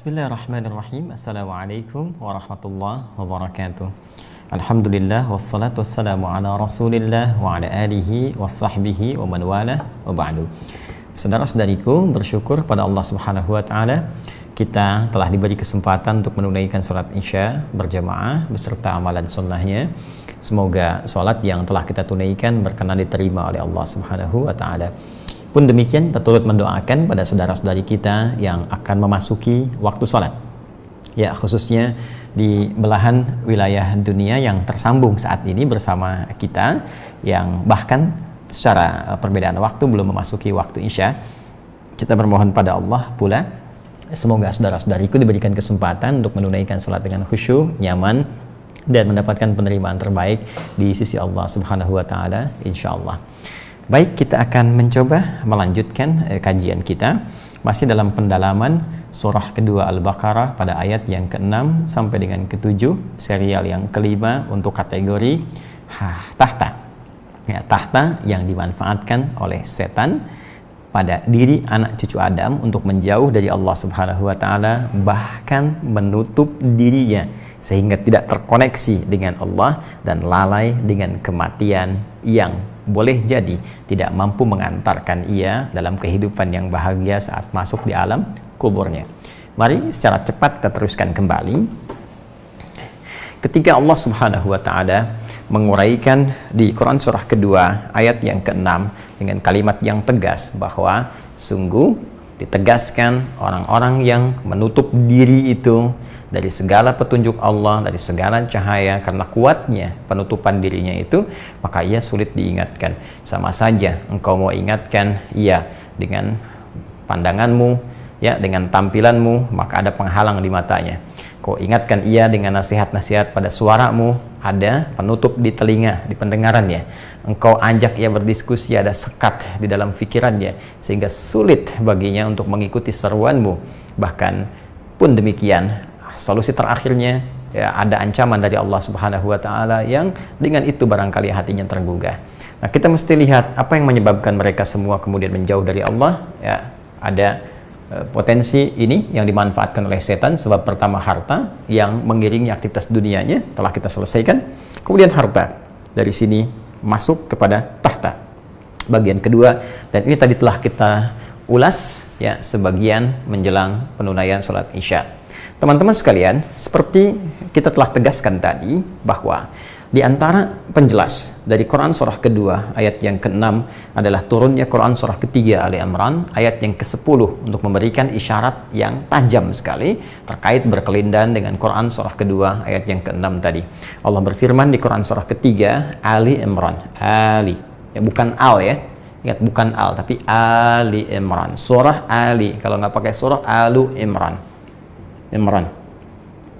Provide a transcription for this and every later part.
Bismillahirrahmanirrahim. Assalamualaikum warahmatullahi wabarakatuh. Alhamdulillah wassalatu wassalamu ala Rasulillah wa ala alihi wasahbihi wa man walah wa ba'du. Saudara-saudariku, bersyukur pada Allah Subhanahu wa taala kita telah diberi kesempatan untuk menunaikan salat Isya berjamaah beserta amalan sunnahnya. Semoga salat yang telah kita tunaikan berkenan diterima oleh Allah Subhanahu wa taala. Pun demikian, kita turut mendoakan pada saudara-saudari kita yang akan memasuki waktu sholat, ya, khususnya di belahan wilayah dunia yang tersambung saat ini bersama kita, yang bahkan secara perbedaan waktu belum memasuki waktu Isya. Kita bermohon pada Allah pula, semoga saudara-saudariku diberikan kesempatan untuk menunaikan sholat dengan khusyuk, nyaman, dan mendapatkan penerimaan terbaik di sisi Allah Subhanahu wa taala, insyaallah. Baik, kita akan mencoba melanjutkan kajian kita masih dalam pendalaman surah kedua Al-Baqarah pada ayat yang ke-6 sampai dengan ke-7, serial yang kelima untuk kategori tahta, ya, tahta yang dimanfaatkan oleh setan pada diri anak cucu Adam untuk menjauh dari Allah Subhanahu wa taala, bahkan menutup dirinya sehingga tidak terkoneksi dengan Allah dan lalai dengan kematian yang boleh jadi tidak mampu mengantarkan ia dalam kehidupan yang bahagia saat masuk di alam kuburnya. Mari secara cepat kita teruskan kembali. Ketika Allah Subhanahu wa taala menguraikan di Quran surah kedua ayat yang ke-6 dengan kalimat yang tegas bahwa sungguh ditegaskan orang-orang yang menutup diri itu dari segala petunjuk Allah, dari segala cahaya, karena kuatnya penutupan dirinya itu, maka ia sulit diingatkan. Sama saja engkau mau ingatkan ia dengan pandanganmu, ya, dengan tampilanmu, maka ada penghalang di matanya. Kau ingatkan ia dengan nasihat-nasihat pada suaramu, ada penutup di telinga, di pendengarannya. Engkau ajak ia berdiskusi, ada sekat di dalam pikirannya, sehingga sulit baginya untuk mengikuti seruanmu. Bahkan pun demikian, solusi terakhirnya, ya, ada ancaman dari Allah Subhanahu wa taala yang dengan itu barangkali hatinya tergugah. Nah, kita mesti lihat apa yang menyebabkan mereka semua kemudian menjauh dari Allah. Ya, ada potensi ini yang dimanfaatkan oleh setan. Sebab pertama, harta yang mengiringi aktivitas dunianya telah kita selesaikan. Kemudian harta dari sini masuk kepada tahta, bagian kedua, dan ini tadi telah kita ulas, ya, sebagian menjelang penunaian sholat Isya. Teman-teman sekalian, seperti kita telah tegaskan tadi bahwa di antara penjelas dari Quran surah kedua ayat yang ke-6 adalah turunnya Quran surah ketiga Ali Imran ayat yang ke-10 untuk memberikan isyarat yang tajam sekali terkait berkelindahan dengan Quran surah kedua ayat yang ke-6 tadi. Allah berfirman di Quran surah ketiga Ali Imran, Ali, ya, bukan al, ya, ingat, bukan al, tapi Ali Imran, surah Ali. Kalau nggak pakai surah, Alu Imran, Imran,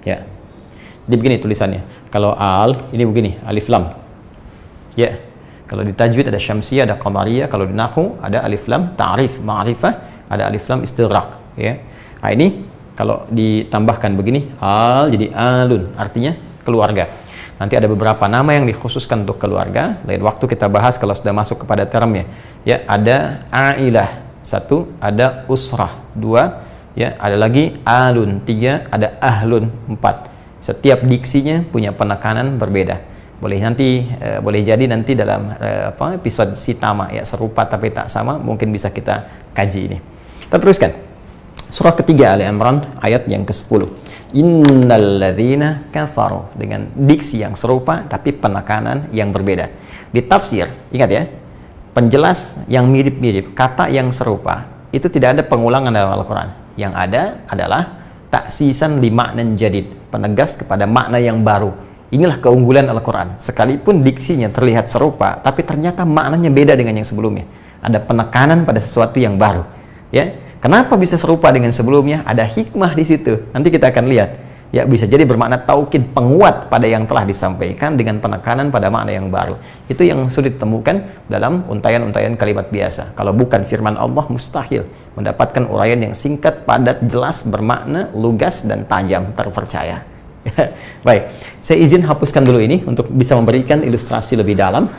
ya. Jadi begini tulisannya. Kalau al, ini begini, alif lam. Ya. Kalau di tajwid ada syamsiyah, ada qamariyah. Kalau di nahwu ada alif lam ta'rif, ma'rifah, ada alif lam istighraq, ya. Nah, ini kalau ditambahkan begini, al jadi alun, artinya keluarga. Nanti ada beberapa nama yang dikhususkan untuk keluarga. Lain waktu kita bahas kalau sudah masuk kepada termnya. Ya, ada ailah, satu, ada usrah, dua, ya, ada lagi alun, tiga, ada ahlun, empat. Setiap diksinya punya penekanan berbeda. Boleh nanti boleh jadi nanti dalam episode sitama, ya, serupa tapi tak sama, mungkin bisa kita kaji ini. Kita teruskan. Surah ketiga Ali Imran ayat yang ke-10. Innalladzina kafaru, dengan diksi yang serupa tapi penekanan yang berbeda. Di tafsir, ingat ya, penjelas yang mirip-mirip, kata yang serupa, itu tidak ada pengulangan dalam Al-Quran. Yang ada adalah taksisan li maknan jadid, penegas kepada makna yang baru. Inilah keunggulan Al-Quran. Sekalipun diksinya terlihat serupa, tapi ternyata maknanya beda dengan yang sebelumnya. Ada penekanan pada sesuatu yang baru. Ya, kenapa bisa serupa dengan sebelumnya? Ada hikmah di situ. Nanti kita akan lihat. Ya, bisa jadi bermakna taukid, penguat pada yang telah disampaikan dengan penekanan pada makna yang baru. Itu yang sulit ditemukan dalam untayan-untayan kalimat biasa. Kalau bukan firman Allah, mustahil mendapatkan uraian yang singkat, padat, jelas, bermakna, lugas, dan tajam, terpercaya. Baik, saya izin hapuskan dulu ini untuk bisa memberikan ilustrasi lebih dalam.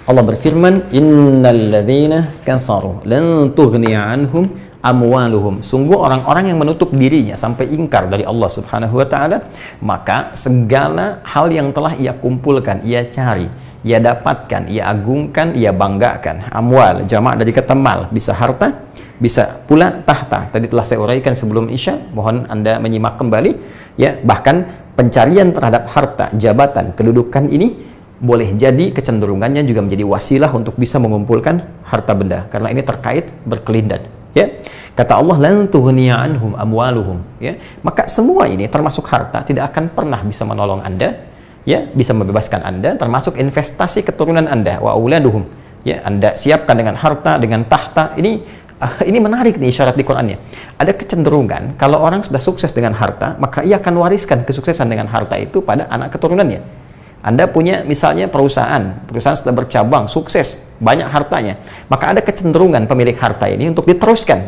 Allah berfirman, innalladzina kafaru lan tughniya anhum amwaluhum. Sungguh orang-orang yang menutup dirinya sampai ingkar dari Allah Subhanahu wa taala, maka segala hal yang telah ia kumpulkan, ia cari, ia dapatkan, ia agungkan, ia banggakan. Amwal jamak dari kata mal, bisa harta, bisa pula tahta. Tadi telah saya uraikan sebelum Isya, mohon Anda menyimak kembali ya. Bahkan pencarian terhadap harta, jabatan, kedudukan ini boleh jadi kecenderungannya juga menjadi wasilah untuk bisa mengumpulkan harta benda, karena ini terkait berkelindan ya. Kata Allah, lan tughniya anhum amwaluhum ya. Maka semua ini termasuk harta tidak akan pernah bisa menolong Anda ya, bisa membebaskan Anda, termasuk investasi keturunan Anda, wa auladuhum ya. Anda siapkan dengan harta, dengan tahta. Ini menarik nih isyarat di Qur'annya. Ada kecenderungan kalau orang sudah sukses dengan harta, maka ia akan wariskan kesuksesan dengan harta itu pada anak keturunannya. Anda punya misalnya perusahaan sudah bercabang, sukses, banyak hartanya, maka ada kecenderungan pemilik harta ini untuk diteruskan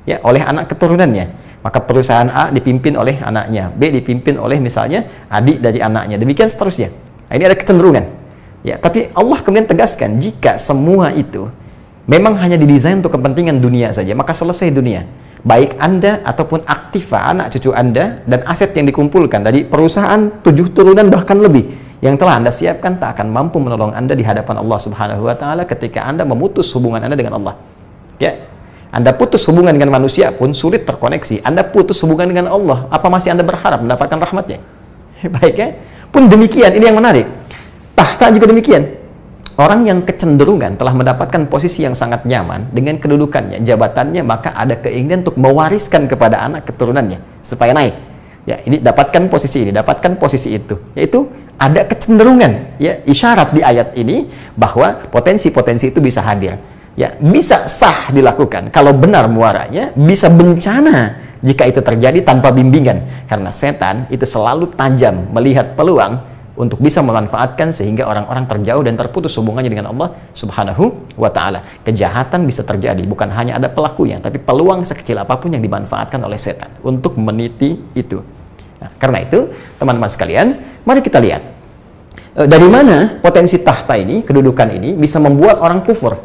ya oleh anak keturunannya. Maka perusahaan A dipimpin oleh anaknya, B dipimpin oleh misalnya adik dari anaknya, demikian seterusnya. Nah, ini ada kecenderungan ya. Tapi Allah kemudian tegaskan, jika semua itu memang hanya didesain untuk kepentingan dunia saja, maka selesai dunia. Baik Anda ataupun aktiva anak cucu Anda dan aset yang dikumpulkan dari perusahaan 7 turunan bahkan lebih yang telah Anda siapkan tak akan mampu menolong Anda di hadapan Allah Subhanahu wa taala ketika Anda memutus hubungan Anda dengan Allah. Ya. Anda putus hubungan dengan manusia pun sulit terkoneksi. Anda putus hubungan dengan Allah, apa masih Anda berharap mendapatkan rahmatnya? Baik ya. Pun demikian, ini yang menarik. Tahta juga demikian. Orang yang kecenderungan telah mendapatkan posisi yang sangat nyaman dengan kedudukannya, jabatannya, maka ada keinginan untuk mewariskan kepada anak keturunannya supaya naik. Ya, ini dapatkan posisi ini, dapatkan posisi itu. Yaitu ada kecenderungan, ya, isyarat di ayat ini bahwa potensi-potensi itu bisa hadir. Ya, bisa sah dilakukan kalau benar muaranya, bisa bencana jika itu terjadi tanpa bimbingan. Karena setan itu selalu tajam melihat peluang untuk bisa memanfaatkan sehingga orang-orang terjauh dan terputus hubungannya dengan Allah Subhanahu wa taala. Kejahatan bisa terjadi, bukan hanya ada pelakunya, tapi peluang sekecil apapun yang dimanfaatkan oleh setan untuk meniti itu. Nah, karena itu, teman-teman sekalian, mari kita lihat dari mana potensi tahta ini, kedudukan ini bisa membuat orang kufur.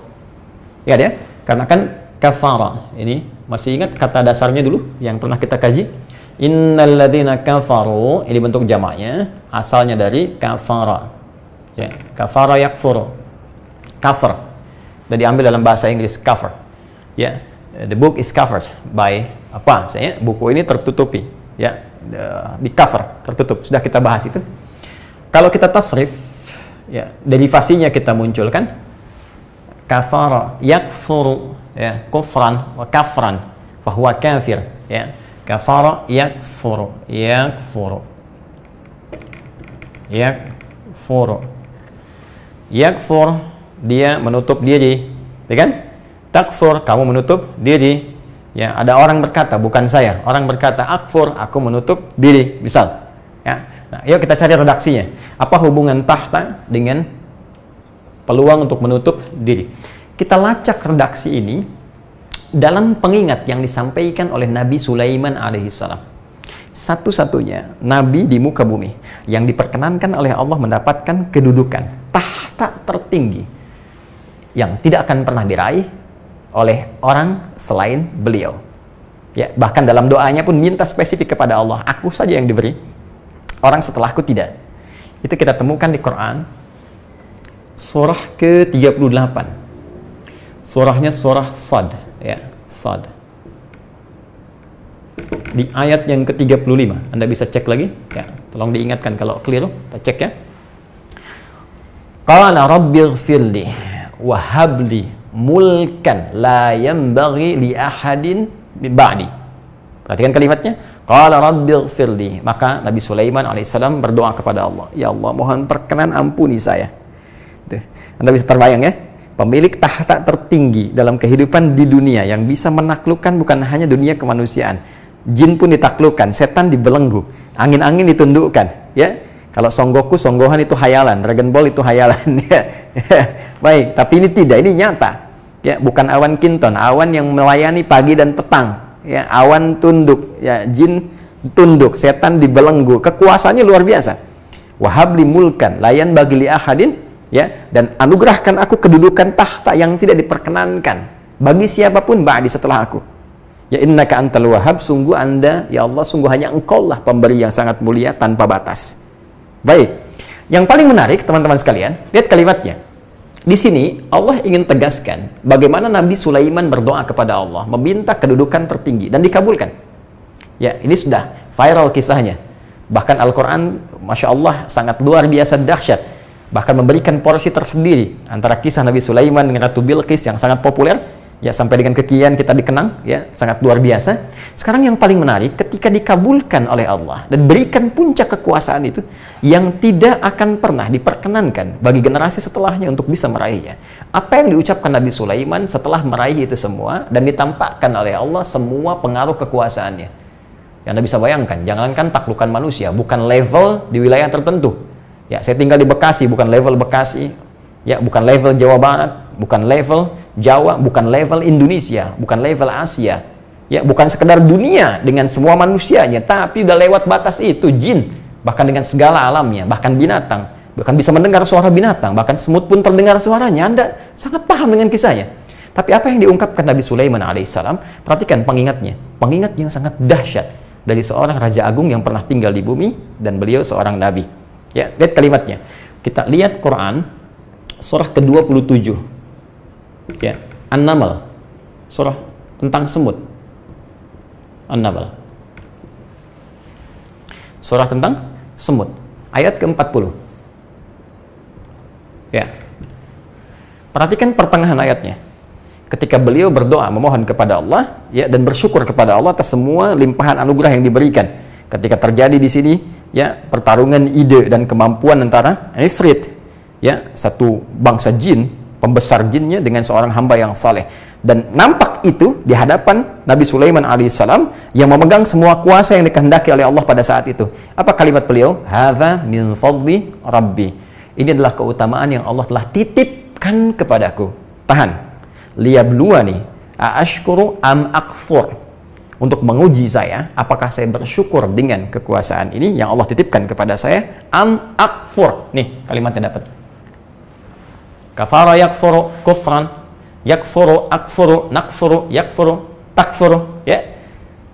Ya, ya? Karena kan kafara ini, masih ingat kata dasarnya dulu yang pernah kita kaji? Innal ladzina kafaru, ini bentuk jamaknya, asalnya dari kafara. Ya, kafara yakfuru. Kafir. Dan diambil dalam bahasa Inggris cover. Ya, the book is covered by apa? Misalnya buku ini tertutupi, ya, di cover, tertutup. Sudah kita bahas itu. Kalau kita tasrif, ya, derivasinya kita munculkan kafara yakfuru, ya, kufran wa kafran fa huwa kafir, ya. Kafara yakfuru, yakfuru, yakfuru, yakfur, dia menutup diri, ya kan? Takfur, kamu menutup diri. Ya, ada orang berkata, bukan saya, orang berkata akfur, aku menutup diri, misal. Ya, nah, yuk kita cari redaksinya. Apa hubungan tahta dengan peluang untuk menutup diri? Kita lacak redaksi ini dalam pengingat yang disampaikan oleh Nabi Sulaiman alaihissalam. Satu-satunya Nabi di muka bumi yang diperkenankan oleh Allah mendapatkan kedudukan tahta tertinggi yang tidak akan pernah diraih oleh orang selain beliau. Ya, bahkan dalam doanya pun minta spesifik kepada Allah, aku saja yang diberi, orang setelahku tidak. Itu kita temukan di Quran surah ke-38. Surahnya surah Sad, ya, Sad. Di ayat yang ke-35, Anda bisa cek lagi, ya, tolong diingatkan kalau keliru, kita cek ya. Qala rabbighfirli wa habli mulkan la yanbaghi li ahadin min ba'di. Perhatikan kalimatnya, qala rabbighfirli, maka Nabi Sulaiman alaihissalam berdoa kepada Allah, ya Allah, mohon perkenan ampuni saya. Tuh. Anda bisa terbayang ya, pemilik tahta tertinggi dalam kehidupan di dunia yang bisa menaklukkan bukan hanya dunia kemanusiaan, jin pun ditaklukkan, setan dibelenggu, angin-angin ditundukkan, ya. Kalau Son Goku, Songgohan itu hayalan, Dragon Ball itu hayalan, ya. Baik, tapi ini tidak, ini nyata, ya. Bukan awan kinton, awan yang melayani pagi dan petang, ya. Awan tunduk, ya. Jin tunduk, setan dibelenggu, kekuasaannya luar biasa. Wahabli mulkan, layan bagi li ahadin, ya, dan anugerahkan aku kedudukan tahta yang tidak diperkenankan bagi siapapun ba'di setelah aku. Ya innaka antal wahhab, sungguh Anda ya Allah, sungguh hanya Engkau lah pemberi yang sangat mulia tanpa batas. Baik. Yang paling menarik teman-teman sekalian, lihat kalimatnya. Di sini Allah ingin tegaskan bagaimana Nabi Sulaiman berdoa kepada Allah, meminta kedudukan tertinggi dan dikabulkan. Ya, ini sudah viral kisahnya. Bahkan Al-Quran, Masya Allah, sangat luar biasa dahsyat. Bahkan memberikan porsi tersendiri antara kisah Nabi Sulaiman dengan Ratu Bilqis yang sangat populer. Ya, sampai dengan kekian kita dikenang, ya, sangat luar biasa. Sekarang yang paling menarik, ketika dikabulkan oleh Allah dan berikan puncak kekuasaan itu, yang tidak akan pernah diperkenankan bagi generasi setelahnya untuk bisa meraihnya. Apa yang diucapkan Nabi Sulaiman setelah meraih itu semua, dan ditampakkan oleh Allah semua pengaruh kekuasaannya. Yang Anda bisa bayangkan, jangankan taklukan manusia, bukan level di wilayah tertentu. Ya, saya tinggal di Bekasi, bukan level Bekasi. Ya, bukan level Jawa Barat, bukan level Jawa, bukan level Indonesia, bukan level Asia. Ya, bukan sekedar dunia dengan semua manusianya, tapi udah lewat batas itu, jin, bahkan dengan segala alamnya, bahkan binatang, bahkan bisa mendengar suara binatang, bahkan semut pun terdengar suaranya. Anda sangat paham dengan kisahnya. Tapi apa yang diungkapkan Nabi Sulaiman alaihissalam, perhatikan pengingatnya, pengingat yang sangat dahsyat dari seorang raja agung yang pernah tinggal di bumi dan beliau seorang nabi. Ya, lihat kalimatnya. Kita lihat Quran surah ke-27. Ya, An-Naml. Surah tentang semut. An-Naml. Surah tentang semut. Ayat ke-40. Ya. Perhatikan pertengahan ayatnya. Ketika beliau berdoa memohon kepada Allah, ya, dan bersyukur kepada Allah atas semua limpahan anugerah yang diberikan. Ketika terjadi di sini, ya, pertarungan ide dan kemampuan antara Ifrit, ya, satu bangsa jin, pembesar jinnya dengan seorang hamba yang saleh, dan nampak itu di hadapan Nabi Sulaiman alaihissalam yang memegang semua kuasa yang dikehendaki oleh Allah pada saat itu. Apa kalimat beliau? Hadza min fadli rabbi. Ini adalah keutamaan yang Allah telah titipkan kepadaku. Tahan. Liyabluwani aashkuru am akfur. Untuk menguji saya, apakah saya bersyukur dengan kekuasaan ini yang Allah titipkan kepada saya, am akfur. Nih kalimatnya dapat. Kafara yakfuru kufran, yakfuru akfuru nakfuru yakfuru takfuru. Ya,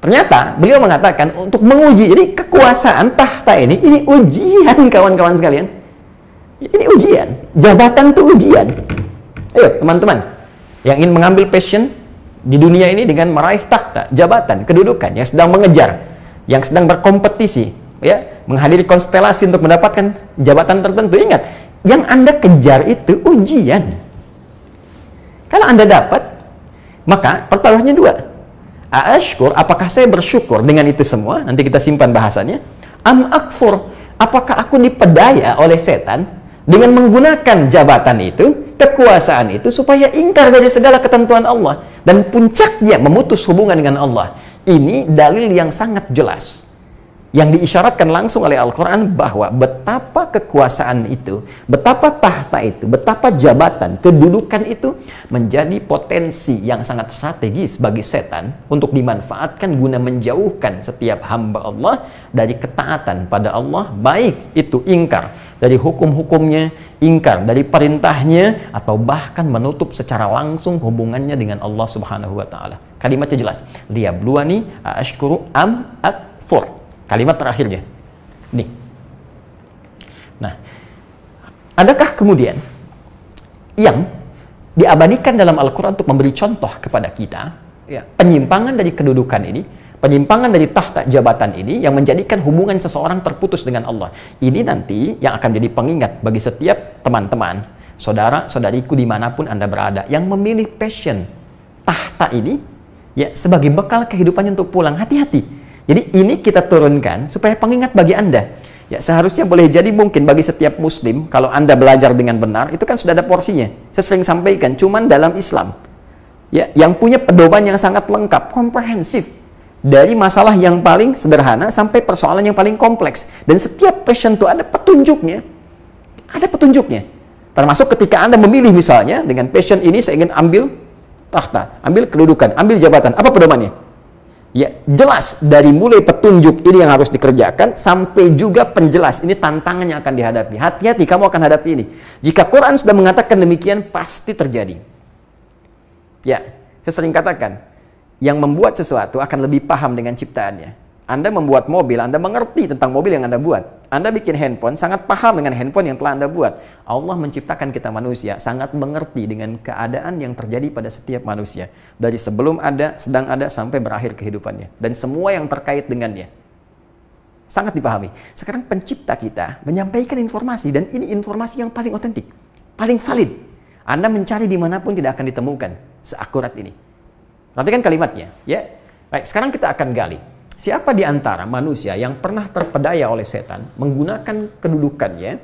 ternyata beliau mengatakan untuk menguji. Jadi kekuasaan tahta ini ujian, kawan-kawan sekalian. Ini ujian, jabatan itu ujian. Ayo teman-teman yang ingin mengambil passion di dunia ini dengan meraih takhta, jabatan, kedudukan, yang sedang mengejar, yang sedang berkompetisi, ya, menghadiri konstelasi untuk mendapatkan jabatan tertentu. Ingat, yang Anda kejar itu ujian. Kalau Anda dapat, maka pertaruhannya dua. Aashkur, apakah saya bersyukur dengan itu semua? Nanti kita simpan bahasannya. Am akfur, apakah aku dipedaya oleh setan dengan menggunakan jabatan itu, kekuasaan itu, supaya ingkar dari segala ketentuan Allah dan puncaknya memutus hubungan dengan Allah. Ini dalil yang sangat jelas yang diisyaratkan langsung oleh Al-Quran bahwa betapa kekuasaan itu, betapa tahta itu, betapa jabatan, kedudukan itu menjadi potensi yang sangat strategis bagi setan untuk dimanfaatkan guna menjauhkan setiap hamba Allah dari ketaatan pada Allah, baik itu ingkar dari hukum-hukumnya, ingkar dari perintahnya, atau bahkan menutup secara langsung hubungannya dengan Allah Subhanahu wa Ta'ala. Kalimatnya jelas, liyabluwani aashkuru am akfur. Kalimat terakhirnya. Nih. Nah, adakah kemudian yang diabadikan dalam Al-Quran untuk memberi contoh kepada kita, ya, penyimpangan dari kedudukan ini, penyimpangan dari tahta jabatan ini yang menjadikan hubungan seseorang terputus dengan Allah. Ini nanti yang akan jadi pengingat bagi setiap teman-teman, saudara-saudariku dimanapun Anda berada, yang memilih passion tahta ini, ya, sebagai bekal kehidupannya untuk pulang. Hati-hati. Jadi ini kita turunkan supaya pengingat bagi Anda. Ya, seharusnya boleh jadi mungkin bagi setiap muslim, kalau Anda belajar dengan benar, itu kan sudah ada porsinya. Saya sering sampaikan, cuman dalam Islam, ya, yang punya pedoman yang sangat lengkap, komprehensif, dari masalah yang paling sederhana sampai persoalan yang paling kompleks. Dan setiap passion itu ada petunjuknya. Ada petunjuknya. Termasuk ketika Anda memilih misalnya, dengan passion ini saya ingin ambil tahta, ambil kedudukan, ambil jabatan. Apa pedomannya? Ya, jelas dari mulai petunjuk ini yang harus dikerjakan sampai juga penjelas ini tantangan yang akan dihadapi. Hati-hati, kamu akan hadapi ini. Jika Quran sudah mengatakan demikian, pasti terjadi. Ya, saya sering katakan, yang membuat sesuatu akan lebih paham dengan ciptaannya. Anda membuat mobil, Anda mengerti tentang mobil yang Anda buat. Anda bikin handphone, sangat paham dengan handphone yang telah Anda buat. Allah menciptakan kita manusia, sangat mengerti dengan keadaan yang terjadi pada setiap manusia. Dari sebelum ada, sedang ada, sampai berakhir kehidupannya. Dan semua yang terkait dengannya. Sangat dipahami. Sekarang pencipta kita menyampaikan informasi, dan ini informasi yang paling otentik, paling valid. Anda mencari dimanapun tidak akan ditemukan seakurat ini. Perhatikan kalimatnya. Ya. Baik, sekarang kita akan gali. Siapa di antara manusia yang pernah terpedaya oleh setan menggunakan kedudukannya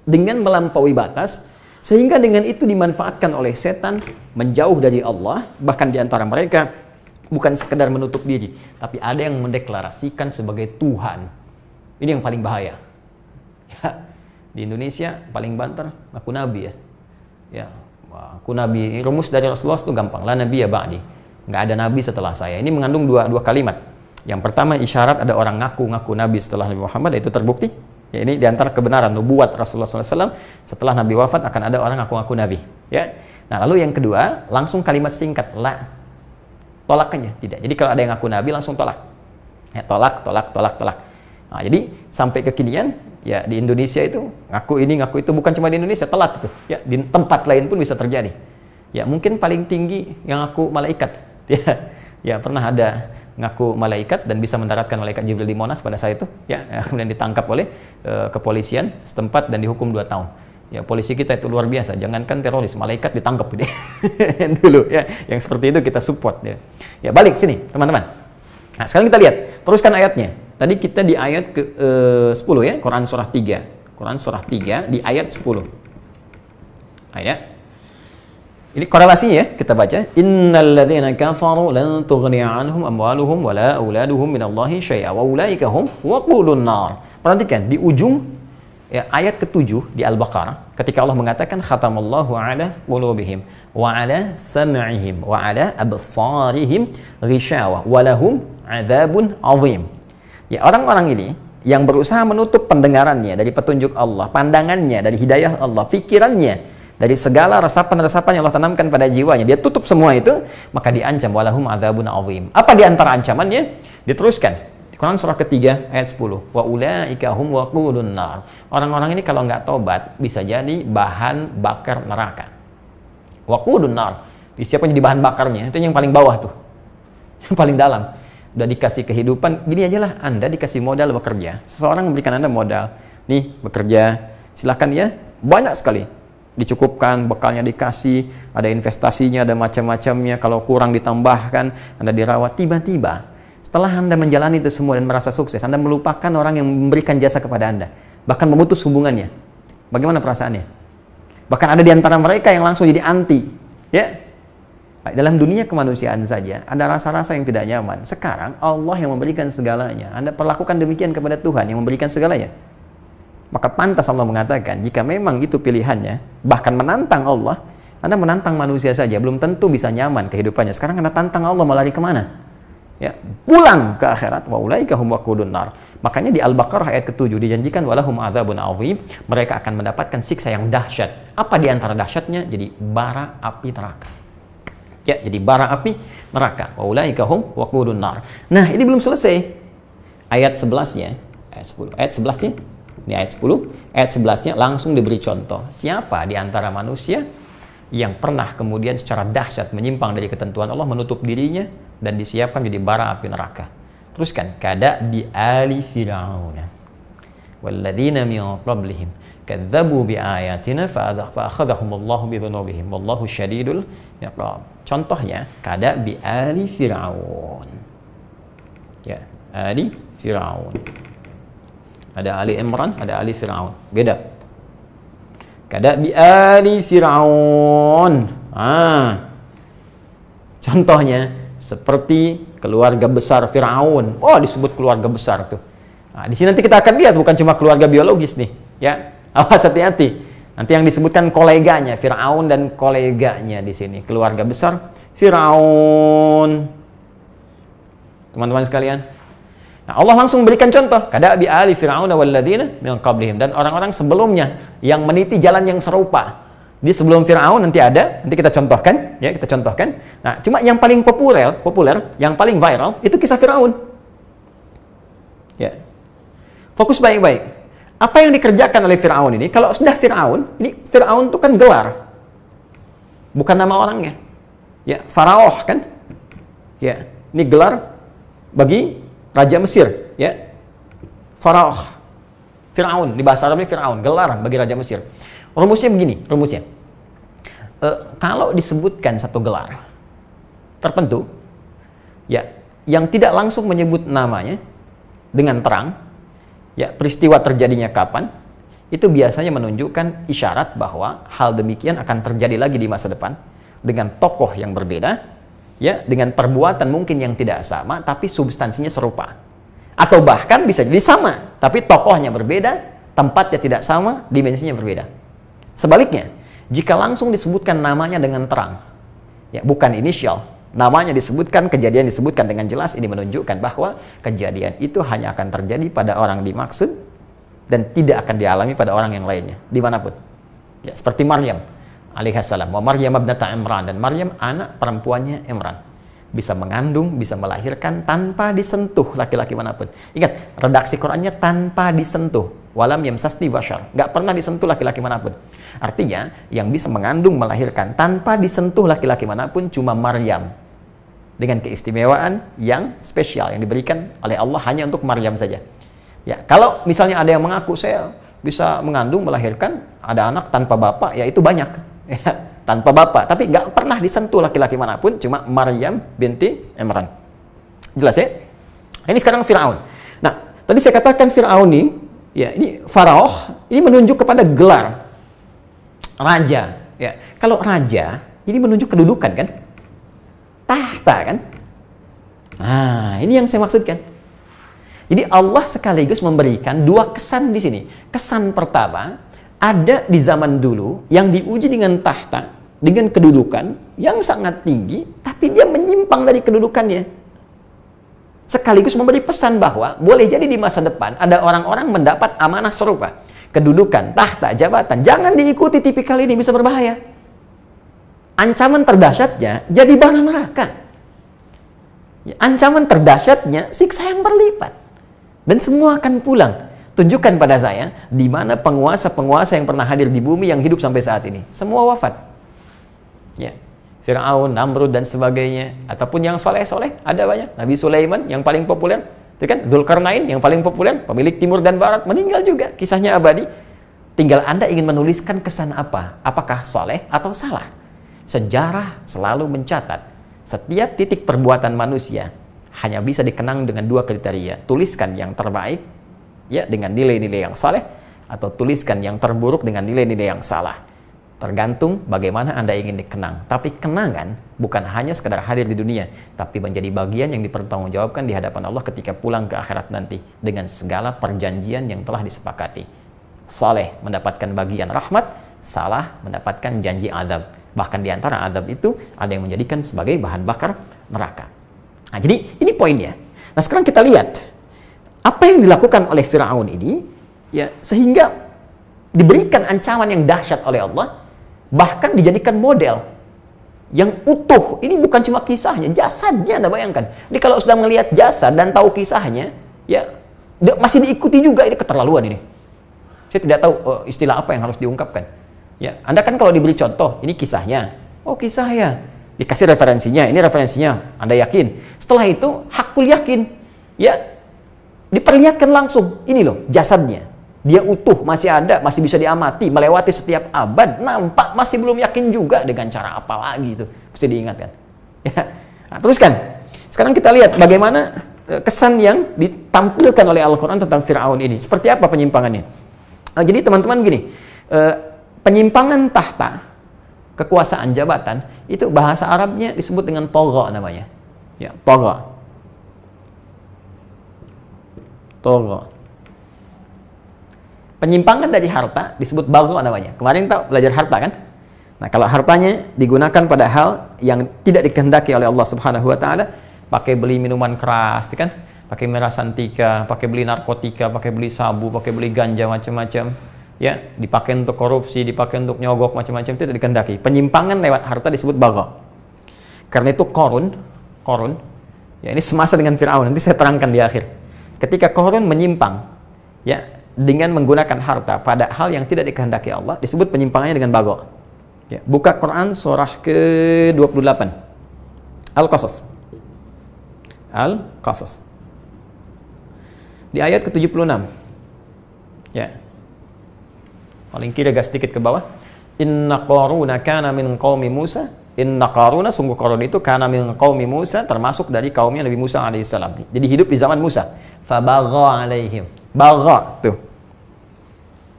dengan melampaui batas, sehingga dengan itu dimanfaatkan oleh setan menjauh dari Allah, bahkan di antara mereka bukan sekedar menutup diri, tapi ada yang mendeklarasikan sebagai Tuhan. Ini yang paling bahaya. Ya, di Indonesia paling banter aku nabi ya. Ya, aku nabi. Rumus dari Rasulullah itu gampang. La nabiyya ba'di. Nggak ada nabi setelah saya. Ini mengandung dua kalimat. Yang pertama, isyarat ada orang ngaku nabi setelah Nabi Muhammad, itu terbukti. Ya, ini diantara kebenaran nubuat Rasulullah SAW, setelah Nabi wafat akan ada orang ngaku nabi. Ya. Nah, lalu yang kedua, langsung kalimat singkat, la. Tolakannya tidak. Jadi kalau ada yang ngaku nabi langsung tolak. Ya, tolak. Nah, jadi sampai kekinian ya di Indonesia itu ngaku ini ngaku itu, bukan cuma di Indonesia, telat itu. Ya, di tempat lain pun bisa terjadi. Ya, mungkin paling tinggi yang ngaku malaikat. Ya, pernah ada ngaku malaikat dan bisa mendaratkan malaikat Jibril di Monas pada saat itu, ya, kemudian ditangkap oleh kepolisian setempat dan dihukum 2 tahun. Ya, polisi kita itu luar biasa, jangankan teroris, malaikat ditangkap gitu. Dulu ya, yang seperti itu kita support ya. Ya, balik sini teman-teman. Nah, sekarang kita lihat, teruskan ayatnya. Tadi kita di ayat ke 10 ya, Quran surah 3. Quran surah 3 di ayat 10. Ayat. Ini korelasinya ya, kita baca. Innal ladzina kafaru lan tughni 'anhum amwaluhum wala auladuhum minallahi syai'a wa ulaika hum waqudun nar. Perhatikan di ujung ya, ayat ke-7 di Al-Baqarah, ketika Allah mengatakan khatamallahu 'ala qulubihim wa 'ala sam'ihim wa 'ala absarihim ghishawa wa lahum 'adzabun 'adzim. Ya, orang-orang ini yang berusaha menutup pendengarannya dari petunjuk Allah, pandangannya dari hidayah Allah, pikirannya dari segala resapan-resapan yang Allah tanamkan pada jiwanya, dia tutup semua itu, maka diancam walahum adzabun adzim. Apa di antara ancamannya? Diteruskan di Quran surah ketiga ayat 10. Wa ulaika hum waqudun nar. Orang-orang ini kalau nggak tobat bisa jadi bahan bakar neraka. Waqudun nar. Disiapkan jadi bahan bakarnya, itu yang paling bawah tuh. Yang paling dalam. Udah dikasih kehidupan, gini aja lah, Anda dikasih modal bekerja. Seseorang memberikan Anda modal. Nih, bekerja. Silakan ya, banyak sekali. Dicukupkan, bekalnya dikasih, ada investasinya, ada macam-macamnya, kalau kurang ditambahkan, Anda dirawat. Tiba-tiba setelah Anda menjalani itu semua dan merasa sukses, Anda melupakan orang yang memberikan jasa kepada Anda, bahkan memutus hubungannya. Bagaimana perasaannya? Bahkan ada di antara mereka yang langsung jadi anti. Ya, dalam dunia kemanusiaan saja ada rasa-rasa yang tidak nyaman. Sekarang Allah yang memberikan segalanya, Anda perlakukan demikian kepada Tuhan yang memberikan segalanya. Maka pantas Allah mengatakan, jika memang itu pilihannya, bahkan menantang Allah, Anda menantang manusia saja, belum tentu bisa nyaman kehidupannya. Sekarang Anda tantang Allah, mau lari kemana? Ya, pulang ke akhirat. Wa ulaika hum waqudun nar. Makanya di Al-Baqarah ayat ke-7 dijanjikan walahum adzabun adzim, mereka akan mendapatkan siksa yang dahsyat. Apa di antara dahsyatnya? Jadi bara api neraka. Ya, jadi bara api neraka. Wa ulaika hum waqudun nar. Nah, ini belum selesai. Ayat 11-nya, ayat 10. Ayat 11-nya ini ayat 10, ayat 11-nya langsung diberi contoh. Siapa di antara manusia yang pernah kemudian secara dahsyat menyimpang dari ketentuan Allah, menutup dirinya dan disiapkan menjadi bara api neraka. Teruskan, kada bi ali fir'aun walladzina min qablihim kadzabu bi ayatina fa akhadhahumullahu bi dzunubihim wallahu syadidul iqab. Contohnya, kada bi ali fir'aun. Ya, ali fir'aun. Ada Ali Imran, ada Ali Fir'aun. Beda. Kada bi Ali Fir'aun. Contohnya seperti keluarga besar Fir'aun. Oh, disebut keluarga besar tuh. Nah, di sini nanti kita akan lihat bukan cuma keluarga biologis nih, ya. Awas, hati-hati. Nanti yang disebutkan koleganya, Fir'aun dan koleganya di sini. Keluarga besar Fir'aun. Teman-teman sekalian, nah, Allah langsung memberikan contoh, kada bi ali fir'aun walladzina min qablihim, dan orang-orang sebelumnya yang meniti jalan yang serupa, Di sebelum Fir'aun nanti ada, nanti kita contohkan, ya kita contohkan. Nah, cuma yang paling populer, yang paling viral itu kisah Fir'aun. Ya. Fokus baik-baik. Apa yang dikerjakan oleh Fir'aun ini? Kalau sudah Fir'aun, ini Fir'aun itu kan gelar, bukan nama orangnya. Ya, Faraoh kan? Ya, ini gelar bagi Raja Mesir. Ya, Faraoh, Fir'aun di bahasa Arabnya Fir'aun, gelar bagi Raja Mesir. Rumusnya begini, rumusnya. Kalau disebutkan satu gelar tertentu, ya, yang tidak langsung menyebut namanya dengan terang, ya, peristiwa terjadinya kapan, itu biasanya menunjukkan isyarat bahwa hal demikian akan terjadi lagi di masa depan dengan tokoh yang berbeda, ya, dengan perbuatan mungkin yang tidak sama, tapi substansinya serupa. Atau bahkan bisa jadi sama, tapi tokohnya berbeda, tempatnya tidak sama, dimensinya berbeda. Sebaliknya, jika langsung disebutkan namanya dengan terang, ya, bukan inisial, namanya disebutkan, kejadian disebutkan dengan jelas, ini menunjukkan bahwa kejadian itu hanya akan terjadi pada orang dimaksud dan tidak akan dialami pada orang yang lainnya, dimanapun. Ya, seperti Maryam alaihissalam, wa Maryam ibnata Imran, dan Maryam anak perempuannya Imran, bisa mengandung, bisa melahirkan tanpa disentuh laki-laki manapun. Ingat, redaksi Qurannya tanpa disentuh. Walam yamsasni bashar, nggak pernah disentuh laki-laki manapun. Artinya, yang bisa mengandung, melahirkan tanpa disentuh laki-laki manapun cuma Maryam. Dengan keistimewaan yang spesial yang diberikan oleh Allah hanya untuk Maryam saja. Ya, kalau misalnya ada yang mengaku saya bisa mengandung, melahirkan, ada anak tanpa bapak, ya itu banyak. Ya, tanpa bapak, tapi nggak pernah disentuh laki-laki manapun, cuma Maryam binti Imran. Jelas ya? Ini sekarang Fir'aun. Nah, tadi saya katakan Fir'aun ini, ya, ini Faraoh, ini menunjuk kepada gelar raja. Ya, kalau raja, ini menunjuk kedudukan kan? Tahta kan? Nah, ini yang saya maksudkan. Jadi Allah sekaligus memberikan dua kesan di sini. Kesan pertama, ada di zaman dulu yang diuji dengan tahta, dengan kedudukan yang sangat tinggi, tapi dia menyimpang dari kedudukannya. Sekaligus memberi pesan bahwa boleh jadi di masa depan ada orang-orang mendapat amanah serupa. Kedudukan, tahta, jabatan. Jangan diikuti tipikal ini, bisa berbahaya. Ancaman terdahsyatnya jadi bara neraka. Ancaman terdahsyatnya siksa yang berlipat. Dan semua akan pulang. Tunjukkan pada saya di mana penguasa-penguasa yang pernah hadir di bumi yang hidup sampai saat ini. Semua wafat. Ya. Fir'aun, Namrud dan sebagainya, ataupun yang soleh-soleh, ada banyak. Nabi Sulaiman yang paling populer, itu kan Dzulkarnain yang paling populer, pemilik timur dan barat, meninggal juga, kisahnya abadi. Tinggal Anda ingin menuliskan kesan apa? Apakah soleh atau salah? Sejarah selalu mencatat setiap titik perbuatan manusia hanya bisa dikenang dengan dua kriteria. Tuliskan yang terbaik, ya, dengan nilai-nilai yang saleh, atau tuliskan yang terburuk dengan nilai-nilai yang salah. Tergantung bagaimana Anda ingin dikenang. Tapi kenangan bukan hanya sekadar hadir di dunia, tapi menjadi bagian yang dipertanggungjawabkan di hadapan Allah ketika pulang ke akhirat nanti dengan segala perjanjian yang telah disepakati. Saleh mendapatkan bagian rahmat, salah mendapatkan janji azab. Bahkan di antara azab itu ada yang menjadikan sebagai bahan bakar neraka. Nah, jadi ini poinnya. Nah, sekarang kita lihat apa yang dilakukan oleh Fir'aun ini, ya, sehingga diberikan ancaman yang dahsyat oleh Allah, bahkan dijadikan model yang utuh. Ini bukan cuma kisahnya, jasadnya. Anda bayangkan. Jadi kalau sudah melihat jasad dan tahu kisahnya, ya, masih diikuti juga. Ini keterlaluan ini. Saya tidak tahu istilah apa yang harus diungkapkan. Ya, Anda kan kalau diberi contoh, ini kisahnya. Oh, kisah ya. Dikasih referensinya, ini referensinya. Anda yakin. Setelah itu, hakul yakin. Ya, diperlihatkan langsung. Ini loh, jasadnya. Dia utuh, masih ada, masih bisa diamati, melewati setiap abad, nampak masih belum yakin juga dengan cara apa lagi itu. Mesti diingatkan. Ya. Nah, teruskan. Sekarang kita lihat bagaimana kesan yang ditampilkan oleh Al-Quran tentang Fir'aun ini. Seperti apa penyimpangannya? Jadi teman-teman gini, penyimpangan tahta, kekuasaan jabatan, itu bahasa Arabnya disebut dengan togha namanya. Ya, togha. Togha. Penyimpangan dari harta disebut bagho namanya. Kemarin tahu belajar harta kan? Nah, kalau hartanya digunakan pada hal yang tidak dikehendaki oleh Allah Subhanahu wa taala, pakai beli minuman keras, kan? Pakai miras santika, pakai beli narkotika, pakai beli sabu, pakai beli ganja macam-macam. ya, dipakai untuk korupsi, dipakai untuk nyogok macam-macam, itu tidak dikehendaki. Penyimpangan lewat harta disebut bagha. Karena itu Qarun, ya ini semasa dengan Fir'aun, nanti saya terangkan di akhir. Ketika Qarun menyimpang, ya, dengan menggunakan harta pada hal yang tidak dikehendaki Allah, disebut penyimpangannya dengan bagha. Ya, buka Quran surah ke-28. Al-Qasas. Di ayat ke-76. Ya. Paling kiri agak sedikit ke bawah. Inna Qaruna kana min qaumi Musa. Inna Qaruna, sungguh Qarun itu kana min qaumi Musa, termasuk dari kaumnya Nabi Musa alaihissalam. Jadi hidup di zaman Musa. Fabagha alaihim. Bagha tuh.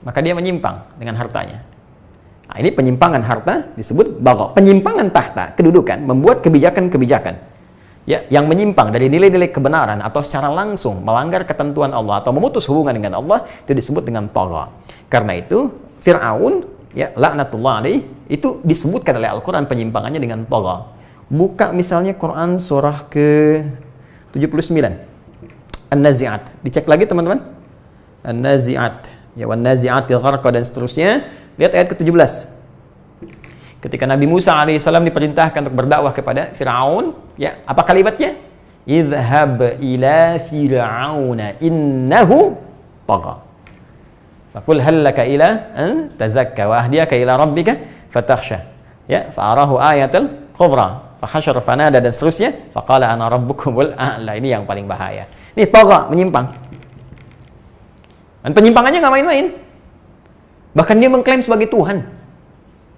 Maka dia menyimpang dengan hartanya. Nah, ini penyimpangan harta disebut bagha. Penyimpangan tahta, kedudukan, membuat kebijakan-kebijakan ya, yang menyimpang dari nilai-nilai kebenaran atau secara langsung melanggar ketentuan Allah atau memutus hubungan dengan Allah, itu disebut dengan tagha. Karena itu Fir'aun, ya, laknatullah alaih, itu disebutkan oleh Al-Quran penyimpangannya dengan tagha. Buka misalnya Quran surah ke-79 An-Nazi'at. Dicek lagi teman-teman. An-Nazi'at, ya, wan-Nazi'ati gharqa dan seterusnya. Lihat ayat ke-17. Ketika Nabi Musa alaihissalam diperintahkan untuk berdakwah kepada Fir'aun, ya, apa kalimatnya? Idhhab ila fir'auna innahu tagha. Faqul hal laka ila an tazakka wa ahdiyaka ila rabbika fatakhsha. Ya, fa'arahu ayatul kubra, fahasyara fanada dan seterusnya, faqala ana rabbukumul a'la. Ini yang paling bahaya. Ini tagha, menyimpang. Dan penyimpangannya nggak main-main. Bahkan dia mengklaim sebagai Tuhan.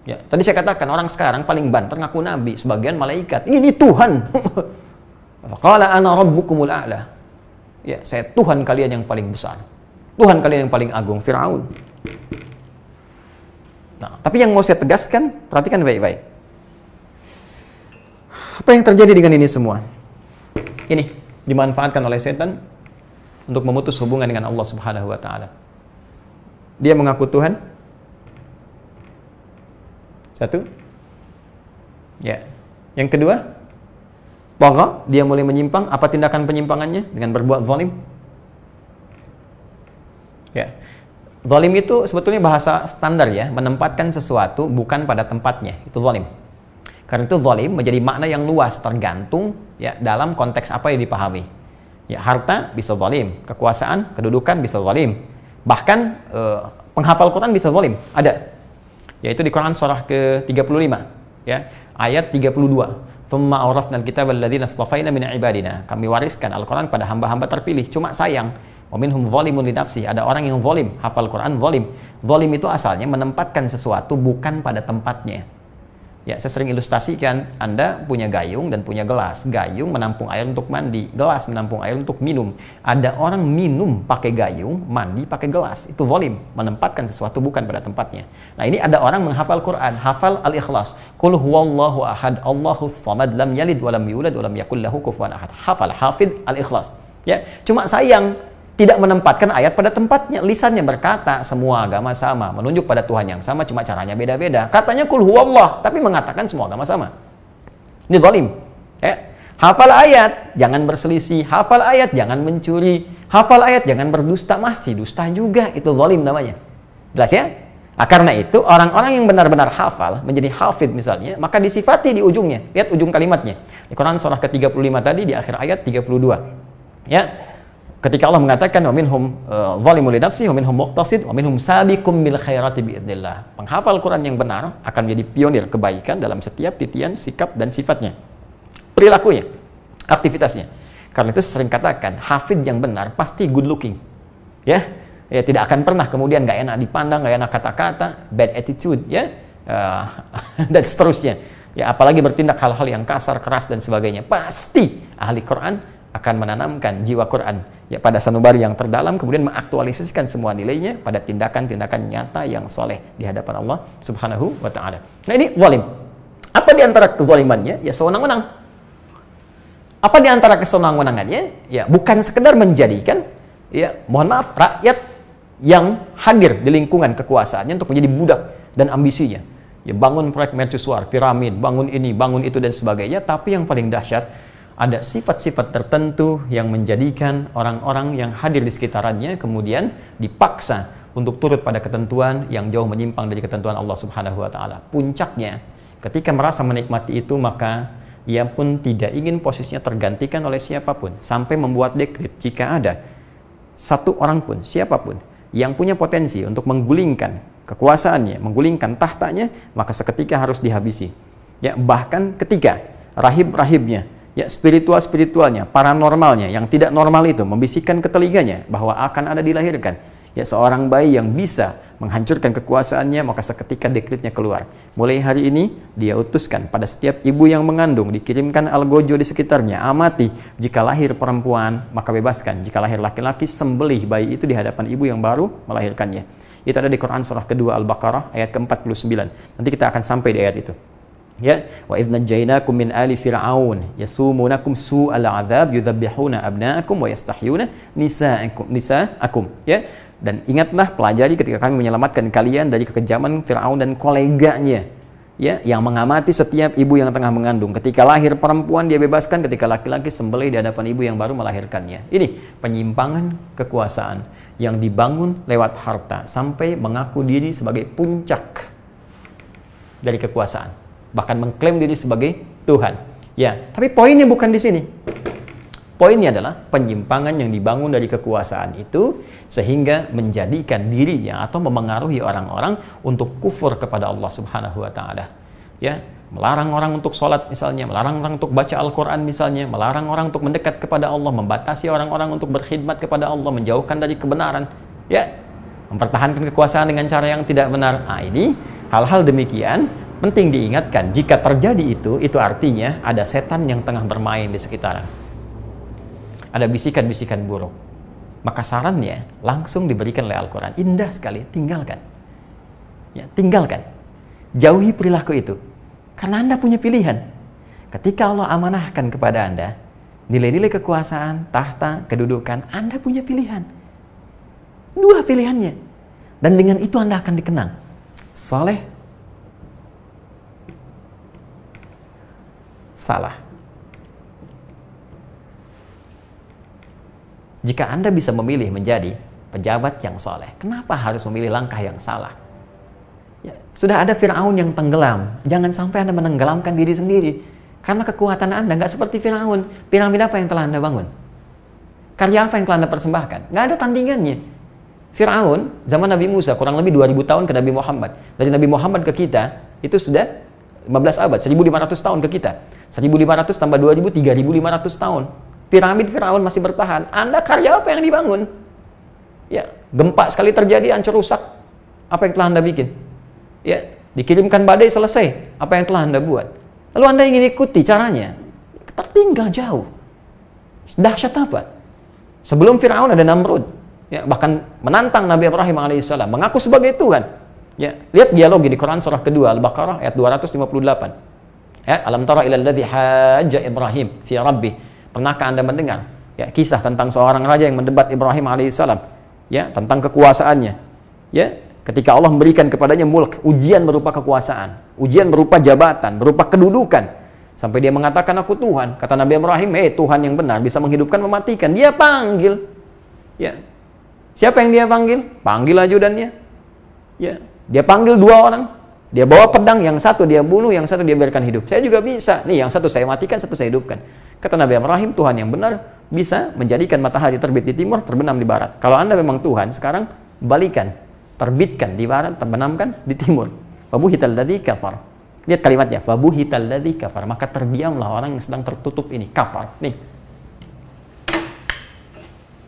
Ya, tadi saya katakan orang sekarang paling banter ngaku nabi, sebagian malaikat. Ini Tuhan. Faqala ana rabbukumul a'la. Ya, saya Tuhan kalian yang paling besar. Tuhan kalian yang paling agung, Fir'aun. Nah, tapi yang mau saya tegaskan, perhatikan baik-baik. Apa yang terjadi dengan ini semua? Ini dimanfaatkan oleh setan untuk memutus hubungan dengan Allah Subhanahu wa taala. Dia mengaku Tuhan. Satu. Ya. Yang kedua, tagha, dia mulai menyimpang. Apa tindakan penyimpangannya? Dengan berbuat zalim. Ya. Zalim itu sebetulnya bahasa standar ya, menempatkan sesuatu bukan pada tempatnya. Itu zalim. Karena itu zalim menjadi makna yang luas, tergantung ya dalam konteks apa yang dipahami. Ya, harta bisa zalim, kekuasaan, kedudukan bisa zalim. Bahkan penghafal Quran bisa zalim. Ada. Yaitu di Quran surah ke-35 ya, ayat 32. Tsumma awrathnal kitaba alladzina astafaina min ibadina. Kami wariskan Al-Quran pada hamba-hamba terpilih. Cuma sayang, wa minhum zalimun li nafsi. Ada orang yang zalim, hafal Quran zalim. Zalim itu asalnya menempatkan sesuatu bukan pada tempatnya. Ya, saya sering ilustrasikan, Anda punya gayung dan punya gelas. Gayung menampung air untuk mandi, gelas menampung air untuk minum. Ada orang minum pakai gayung, mandi pakai gelas. Itu zalim, menempatkan sesuatu bukan pada tempatnya. Nah, ini ada orang menghafal Quran, hafal Al-Ikhlas. Qul huwallahu ahad, Allahus samad, lam yalid wa lam yulad wa lam yakul lahu kufuwan ahad. Hafal, hafid Al-Ikhlas. Ya, cuma sayang tidak menempatkan ayat pada tempatnya. Lisannya berkata semua agama sama, menunjuk pada Tuhan yang sama, cuma caranya beda-beda. Katanya kul huwallah, tapi mengatakan semua agama sama. Ini zalim. Ya. Hafal ayat, jangan berselisih. Hafal ayat, jangan mencuri. Hafal ayat, jangan berdusta. Masih dusta juga, itu zalim namanya. Jelas ya? Nah, karena itu orang-orang yang benar-benar hafal, menjadi hafid misalnya, maka disifati di ujungnya. Lihat ujung kalimatnya. Di Quran surah ke-35 tadi, di akhir ayat 32. Ya. Ketika Allah mengatakan wa minhum zalimun li nafsihi wa minhum muqtasid wa minhum sabiqum bil khairati biidznillah. Penghafal Quran yang benar akan menjadi pionir kebaikan dalam setiap titian, sikap dan sifatnya. Perilakunya, aktivitasnya. Karena itu sering katakan hafid yang benar pasti good looking. Ya, ya tidak akan pernah kemudian nggak enak dipandang, nggak enak kata-kata, bad attitude, ya. Dan seterusnya. Ya, apalagi bertindak hal-hal yang kasar, keras dan sebagainya. Pasti ahli Quran akan menanamkan jiwa Quran ya pada sanubari yang terdalam, kemudian mengaktualisasikan semua nilainya pada tindakan-tindakan nyata yang soleh di hadapan Allah Subhanahu wa taala. Nah, ini zalim. Apa di antara kezalimannya? Ya sewenang-wenang. Apa di antara kesenang-wenangannya? Ya bukan sekedar menjadikan ya mohon maaf rakyat yang hadir di lingkungan kekuasaannya untuk menjadi budak dan ambisinya. Ya bangun proyek mercusuar, piramid, bangun ini, bangun itu dan sebagainya, tapi yang paling dahsyat ada sifat-sifat tertentu yang menjadikan orang-orang yang hadir di sekitarnya kemudian dipaksa untuk turut pada ketentuan yang jauh menyimpang dari ketentuan Allah Subhanahu wa taala. Puncaknya, ketika merasa menikmati itu, maka ia pun tidak ingin posisinya tergantikan oleh siapapun, sampai membuat dekret jika ada satu orang pun, siapapun yang punya potensi untuk menggulingkan kekuasaannya, menggulingkan tahtanya, maka seketika harus dihabisi. Ya, bahkan ketika rahib-rahibnya, ya, spiritualnya, paranormalnya yang tidak normal itu membisikkan ke telinganya bahwa akan ada dilahirkan, ya, seorang bayi yang bisa menghancurkan kekuasaannya, maka seketika dekretnya keluar. Mulai hari ini dia utuskan pada setiap ibu yang mengandung, dikirimkan algojo di sekitarnya, amati, jika lahir perempuan maka bebaskan, jika lahir laki-laki sembelih bayi itu di hadapan ibu yang baru melahirkannya. Itu ada di Quran surah kedua Al-Baqarah ayat ke-49. Nanti kita akan sampai di ayat itu. Ya, wa idz najainakum min ali fir'aun yasumunakum su'al 'adzab yudzabbihuna abna'akum wa yastahyuna nisa'akum, ya. Dan ingatlah, pelajari ketika kami menyelamatkan kalian dari kekejaman Fir'aun dan koleganya, ya, yang mengamati setiap ibu yang tengah mengandung. Ketika lahir perempuan dia bebaskan, ketika laki-laki sembelih di hadapan ibu yang baru melahirkannya. Ini penyimpangan kekuasaan yang dibangun lewat harta sampai mengaku diri sebagai puncak dari kekuasaan, bahkan mengklaim diri sebagai Tuhan. Ya, tapi poinnya bukan di sini. Poinnya adalah penyimpangan yang dibangun dari kekuasaan itu sehingga menjadikan dirinya atau memengaruhi orang-orang untuk kufur kepada Allah Subhanahu wa taala. Ya, melarang orang untuk sholat misalnya, melarang orang untuk baca Al-Qur'an misalnya, melarang orang untuk mendekat kepada Allah, membatasi orang-orang untuk berkhidmat kepada Allah, menjauhkan dari kebenaran, ya, mempertahankan kekuasaan dengan cara yang tidak benar. Nah, ini hal-hal demikian penting diingatkan. Jika terjadi itu artinya ada setan yang tengah bermain di sekitaran. Ada bisikan-bisikan buruk. Maka sarannya langsung diberikan oleh Al-Quran. Indah sekali, tinggalkan. Ya, tinggalkan. Jauhi perilaku itu. Karena Anda punya pilihan. Ketika Allah amanahkan kepada Anda nilai-nilai kekuasaan, tahta, kedudukan, Anda punya pilihan. Dua pilihannya. Dan dengan itu Anda akan dikenang saleh, salah. Jika Anda bisa memilih menjadi pejabat yang soleh, kenapa harus memilih langkah yang salah? Ya, sudah ada Fir'aun yang tenggelam. Jangan sampai Anda menenggelamkan diri sendiri. Karena kekuatan Anda nggak seperti Fir'aun. Piramid apa yang telah Anda bangun? Karya apa yang telah Anda persembahkan? Nggak ada tandingannya. Fir'aun, zaman Nabi Musa, kurang lebih 2000 tahun ke Nabi Muhammad. Dari Nabi Muhammad ke kita, itu sudah 15 abad, 1500 tahun ke kita. 1500 tambah 2000, 3500 tahun. Piramid Fir'aun masih bertahan. Anda karya apa yang dibangun? Ya, gempa sekali terjadi, hancur rusak. Apa yang telah Anda bikin? Ya, dikirimkan badai, selesai. Apa yang telah Anda buat? Lalu Anda ingin ikuti caranya? Tertinggal jauh. Dahsyat apa? Sebelum Fir'aun ada Namrud. Ya, bahkan menantang Nabi Ibrahim alaihissalam, mengaku sebagai Tuhan. Ya, lihat dialog di Quran surah kedua Al-Baqarah ayat 258. Ya, alam tara ilal ladzi hajja Ibrahim fi rabbih. Pernahkah Anda mendengar, ya, kisah tentang seorang raja yang mendebat Ibrahim alaihissalam, ya, tentang kekuasaannya, ya, ketika Allah memberikan kepadanya mulk, ujian berupa kekuasaan, ujian berupa jabatan, berupa kedudukan, sampai dia mengatakan aku Tuhan. Kata Nabi Ibrahim, Tuhan yang benar bisa menghidupkan, mematikan. Dia panggil, ya, siapa yang dia panggil? Panggil ajudannya, ya, dia panggil dua orang, dia bawa pedang, yang satu dia bunuh, yang satu dia biarkan hidup. Saya juga bisa, nih, yang satu saya matikan, satu saya hidupkan. Kata Nabi Ibrahim, Tuhan yang benar bisa menjadikan matahari terbit di timur, terbenam di barat. Kalau Anda memang Tuhan, sekarang balikan, terbitkan di barat, terbenamkan di timur. Fabuhital ladzi kafar. Lihat kalimatnya, fabuhital ladzi kafar. Maka terdiamlah orang yang sedang tertutup ini, kafar. Nih.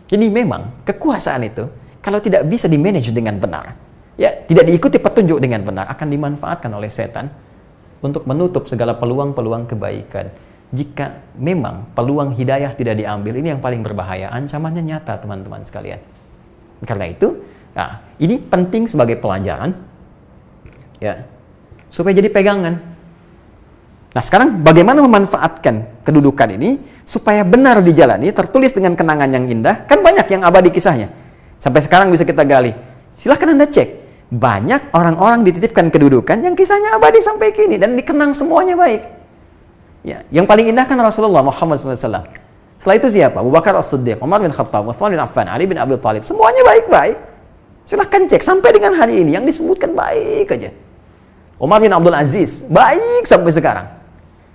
Jadi memang kekuasaan itu kalau tidak bisa dimanage dengan benar, ya, tidak diikuti petunjuk dengan benar, akan dimanfaatkan oleh setan untuk menutup segala peluang-peluang kebaikan. Jika memang peluang hidayah tidak diambil, ini yang paling berbahaya. Ancamannya nyata, teman-teman sekalian. Karena itu, nah, ini penting sebagai pelajaran, ya, supaya jadi pegangan. Nah, sekarang bagaimana memanfaatkan kedudukan ini supaya benar dijalani, tertulis dengan kenangan yang indah? Kan banyak yang abadi kisahnya. Sampai sekarang bisa kita gali. Silahkan Anda cek. Banyak orang-orang dititipkan kedudukan yang kisahnya abadi sampai kini dan dikenang semuanya baik. Ya, yang paling indah kan Rasulullah Muhammad SAW. Setelah itu siapa? Abu Bakar As-Siddiq, Umar bin Khattab, Utsman bin Affan, Ali bin Abi Thalib. Semuanya baik-baik. Silahkan cek sampai dengan hari ini yang disebutkan baik aja. Umar bin Abdul Aziz baik sampai sekarang.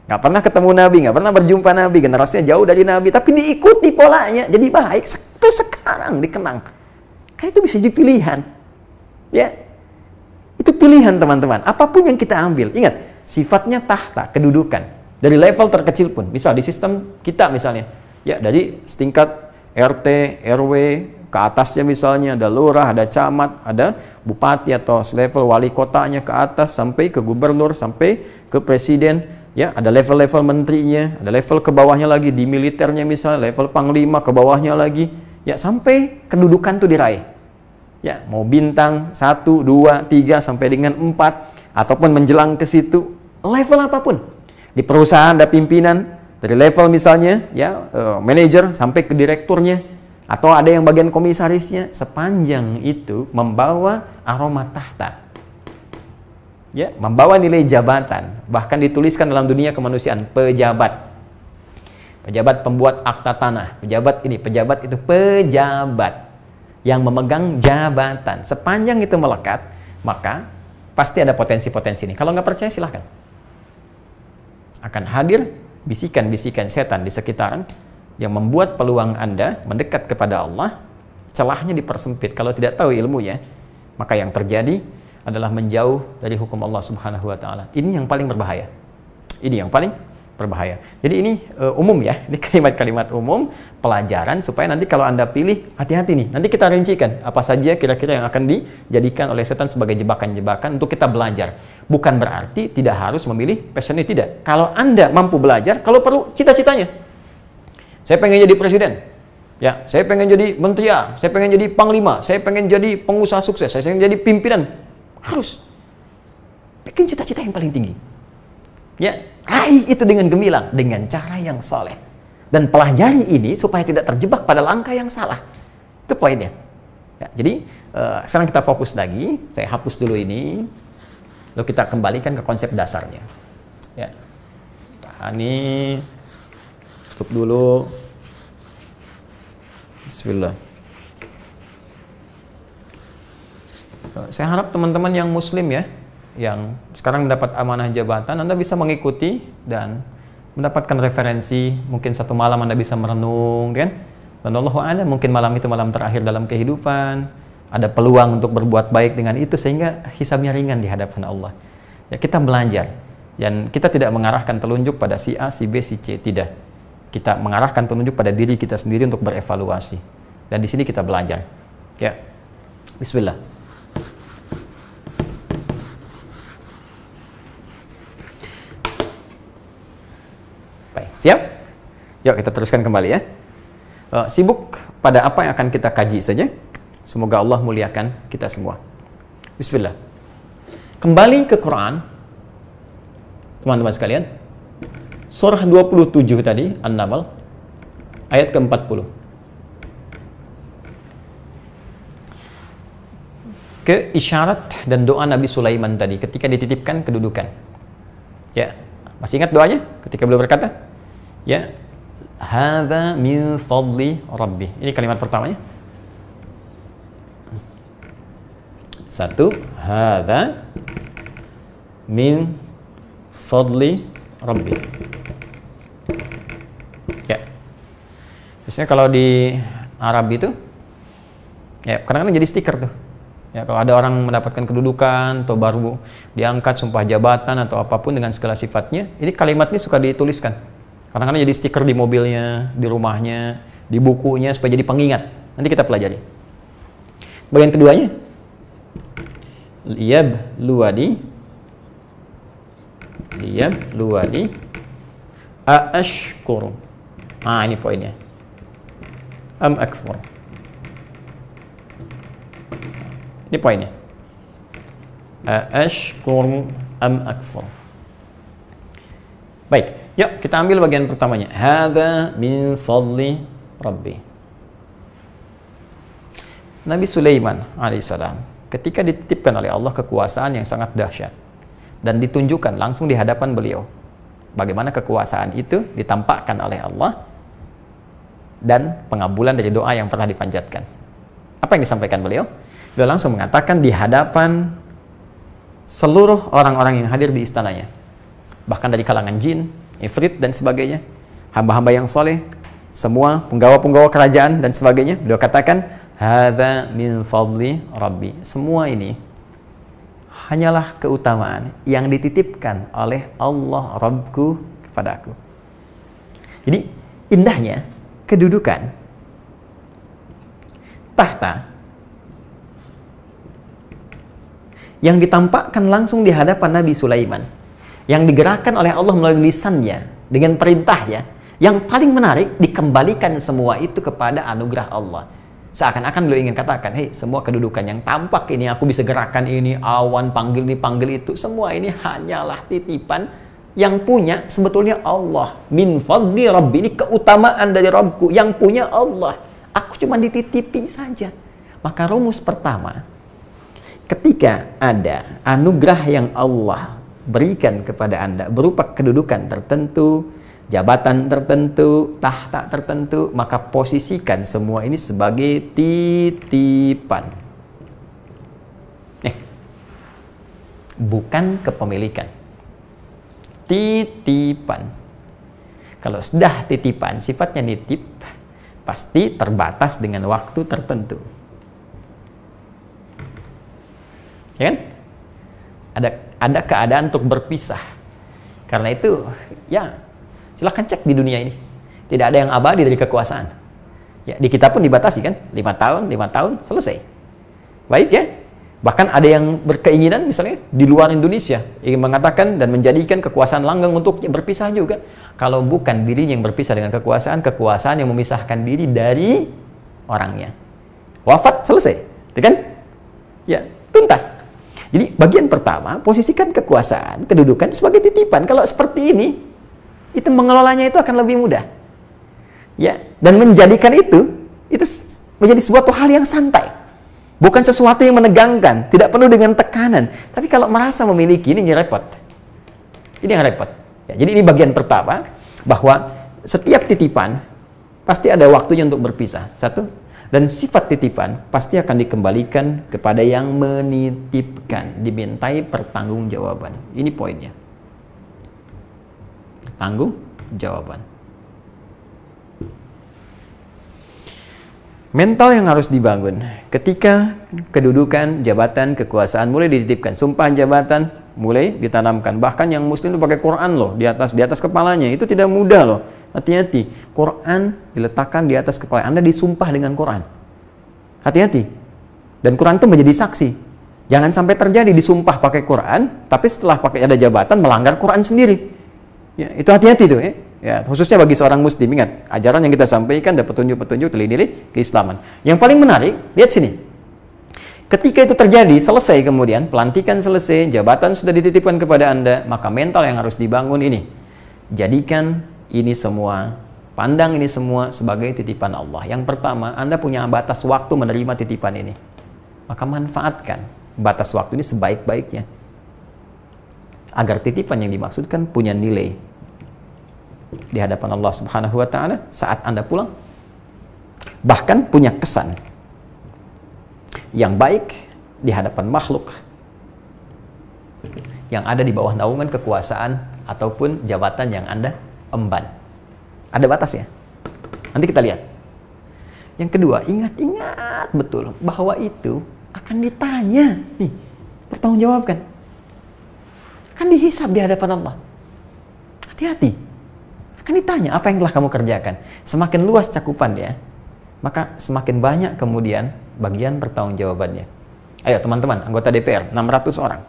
Nggak pernah ketemu Nabi, nggak pernah berjumpa Nabi, generasinya jauh dari Nabi, tapi diikuti polanya, jadi baik sampai sekarang dikenang. Kan itu bisa jadi pilihan, ya. Itu pilihan teman-teman. Apapun yang kita ambil, ingat sifatnya tahta, kedudukan dari level terkecil pun. Misal di sistem kita misalnya, ya dari setingkat RT, RW ke atasnya misalnya ada lurah, ada camat, ada bupati atau selevel wali kotanya ke atas sampai ke gubernur, sampai ke presiden, ya ada level-level menterinya, ada level ke bawahnya lagi di militernya misalnya, level panglima ke bawahnya lagi, ya sampai kedudukan tuh diraih. Ya, mau bintang 1, 2, 3 sampai dengan 4 ataupun menjelang ke situ, level apapun. Di perusahaan ada pimpinan dari level misalnya ya manajer sampai ke direkturnya, atau ada yang bagian komisarisnya, sepanjang itu membawa aroma tahta, ya, membawa nilai jabatan, bahkan dituliskan dalam dunia kemanusiaan pejabat, pejabat pembuat akta tanah, pejabat ini, pejabat itu, pejabat yang memegang jabatan, sepanjang itu melekat, maka pasti ada potensi-potensi ini. Kalau nggak percaya silahkan, akan hadir bisikan-bisikan setan di sekitaran yang membuat peluang Anda mendekat kepada Allah celahnya dipersempit. Kalau tidak tahu ilmunya, maka yang terjadi adalah menjauh dari hukum Allah Subhanahu wa taala. Ini yang paling berbahaya. Ini yang paling berbahaya. Jadi ini umum ya, ini kalimat-kalimat umum pelajaran supaya nanti kalau Anda pilih, hati-hati nih. Nanti kita rincikan apa saja kira-kira yang akan dijadikan oleh setan sebagai jebakan-jebakan untuk kita belajar. Bukan berarti tidak harus memilih passionnya, tidak. Kalau Anda mampu belajar, kalau perlu cita-citanya. Saya pengen jadi presiden, ya. Saya pengen jadi menteri A, saya pengen jadi panglima, saya pengen jadi pengusaha sukses, saya pengen jadi pimpinan. Harus bikin cita-cita yang paling tinggi, ya. Raih itu dengan gemilang, dengan cara yang soleh, dan pelajari ini supaya tidak terjebak pada langkah yang salah. Itu poinnya. Ya, jadi sekarang kita fokus lagi. Saya hapus dulu ini, lalu kita kembalikan ke konsep dasarnya. Ya, ini. Tutup dulu. Bismillah. Saya harap teman-teman yang muslim ya, yang sekarang mendapat amanah jabatan, Anda bisa mengikuti dan mendapatkan referensi. Mungkin satu malam Anda bisa merenung, kan? Dan Allahu a'lam, mungkin malam itu malam terakhir dalam kehidupan. Ada peluang untuk berbuat baik dengan itu sehingga hisabnya ringan di hadapan Allah. Ya, kita belajar. Dan kita tidak mengarahkan telunjuk pada si A, si B, si C, tidak. Kita mengarahkan telunjuk pada diri kita sendiri untuk berevaluasi. Dan di sini kita belajar. Ya. Bismillah. Baik, siap? Yuk kita teruskan kembali ya. Sibuk pada apa yang akan kita kaji saja. Semoga Allah muliakan kita semua. Bismillah. Kembali ke Quran. Teman-teman sekalian. Surah 27 tadi, An-Naml, ayat ke-40. Ke isyarat dan doa Nabi Sulaiman tadi ketika dititipkan kedudukan. Ya, masih ingat doanya ketika beliau berkata? Ya, hadza min fadli rabbi. Ini kalimat pertamanya. Satu, hadza min fadli rabbi. Ya. Biasanya kalau di Arab itu ya kadang-kadang jadi stiker tuh. Ya, kalau ada orang mendapatkan kedudukan atau baru diangkat sumpah jabatan atau apapun dengan segala sifatnya, ini kalimat ini suka dituliskan. Kadang-kadang jadi stiker di mobilnya, di rumahnya, di bukunya supaya jadi pengingat. Nanti kita pelajari. Bagian keduanya, liyabluwani aashkuru. Ini poinnya. Am akfur. Ini poinnya. Aashkuru am akfur. Baik, yuk kita ambil bagian pertamanya. Hadza min fadli rabbi. Nabi Sulaiman alaihissalam ketika dititipkan oleh Allah kekuasaan yang sangat dahsyat dan ditunjukkan langsung di hadapan beliau bagaimana kekuasaan itu ditampakkan oleh Allah dan pengabulan dari doa yang pernah dipanjatkan. Apa yang disampaikan beliau? Beliau langsung mengatakan di hadapan seluruh orang-orang yang hadir di istananya, bahkan dari kalangan jin, ifrit dan sebagainya, hamba-hamba yang soleh, semua penggawa-penggawa kerajaan dan sebagainya. Beliau katakan, hadza min fadli rabbi. Semua ini hanyalah keutamaan yang dititipkan oleh Allah Rabbku kepadaku. Jadi indahnya kedudukan tahta yang ditampakkan langsung di hadapan Nabi Sulaiman, yang digerakkan oleh Allah melalui lisannya dengan perintahnya, yang paling menarik dikembalikan semua itu kepada anugerah Allah. Seakan-akan beliau ingin katakan, hei, semua kedudukan yang tampak ini, aku bisa gerakan ini, awan panggil ini, panggil itu, semua ini hanyalah titipan yang punya sebetulnya Allah. Min fadli rabbi, ini keutamaan dari Rabbku, yang punya Allah. Aku cuma dititipi saja. Maka rumus pertama, ketika ada anugerah yang Allah berikan kepada Anda berupa kedudukan tertentu, jabatan tertentu, tahta tertentu, maka posisikan semua ini sebagai titipan. Bukan kepemilikan. Titipan. Kalau sudah titipan, sifatnya nitip, pasti terbatas dengan waktu tertentu. Ya kan? Ada keadaan untuk berpisah. Karena itu, ya, silahkan cek di dunia ini. Tidak ada yang abadi dari kekuasaan. Ya, di kita pun dibatasi kan, 5 tahun, selesai. Baik ya. Bahkan ada yang berkeinginan misalnya di luar Indonesia ingin mengatakan dan menjadikan kekuasaan langgeng untuk berpisah juga. Kalau bukan dirinya yang berpisah dengan kekuasaan, kekuasaan yang memisahkan diri dari orangnya. Wafat, selesai. Ya kan? Ya, tuntas. Jadi bagian pertama, posisikan kekuasaan, kedudukan sebagai titipan. Kalau seperti ini, itu mengelolanya itu akan lebih mudah. Ya, dan menjadikan itu menjadi suatu hal yang santai. Bukan sesuatu yang menegangkan, tidak penuh dengan tekanan. Tapi kalau merasa memiliki, ini yang repot. Ini yang repot. Ya, jadi ini bagian pertama, bahwa setiap titipan pasti ada waktunya untuk berpisah. Satu. Dan sifat titipan pasti akan dikembalikan kepada yang menitipkan, dimintai pertanggungjawaban. Ini poinnya. Pertanggungjawaban. Mental yang harus dibangun ketika kedudukan, jabatan, kekuasaan mulai dititipkan, sumpah jabatan mulai ditanamkan. Bahkan yang muslim itu pakai Quran loh di atas kepalanya. Itu tidak mudah loh. Hati-hati. Quran diletakkan di atas kepala Anda, disumpah dengan Quran. Hati-hati. Dan Quran itu menjadi saksi. Jangan sampai terjadi disumpah pakai Quran, tapi setelah pakai ada jabatan melanggar Quran sendiri. Ya, itu hati-hati tuh ya. Ya, khususnya bagi seorang muslim, ingat, ajaran yang kita sampaikan ada petunjuk-petunjuk nilai-nilai keislaman. Yang paling menarik, lihat sini. Ketika itu terjadi, selesai kemudian, pelantikan selesai, jabatan sudah dititipkan kepada Anda, maka mental yang harus dibangun ini. Jadikan ini semua, pandang ini semua sebagai titipan Allah. Yang pertama, Anda punya batas waktu menerima titipan ini. Maka manfaatkan batas waktu ini sebaik-baiknya. Agar titipan yang dimaksudkan punya nilai di hadapan Allah Subhanahu wa Ta'ala saat Anda pulang, bahkan punya kesan yang baik di hadapan makhluk yang ada di bawah naungan kekuasaan ataupun jabatan yang Anda emban. Ada batasnya. Nanti kita lihat. Yang kedua, ingat-ingat betul bahwa itu akan ditanya, nih, pertanggungjawabkan, akan dihisab di hadapan Allah. Hati-hati. Akan ditanya apa yang telah kamu kerjakan. Semakin luas cakupannya, maka semakin banyak kemudian bagian pertanggungjawabannya. Ayo teman-teman, anggota DPR 600 orang.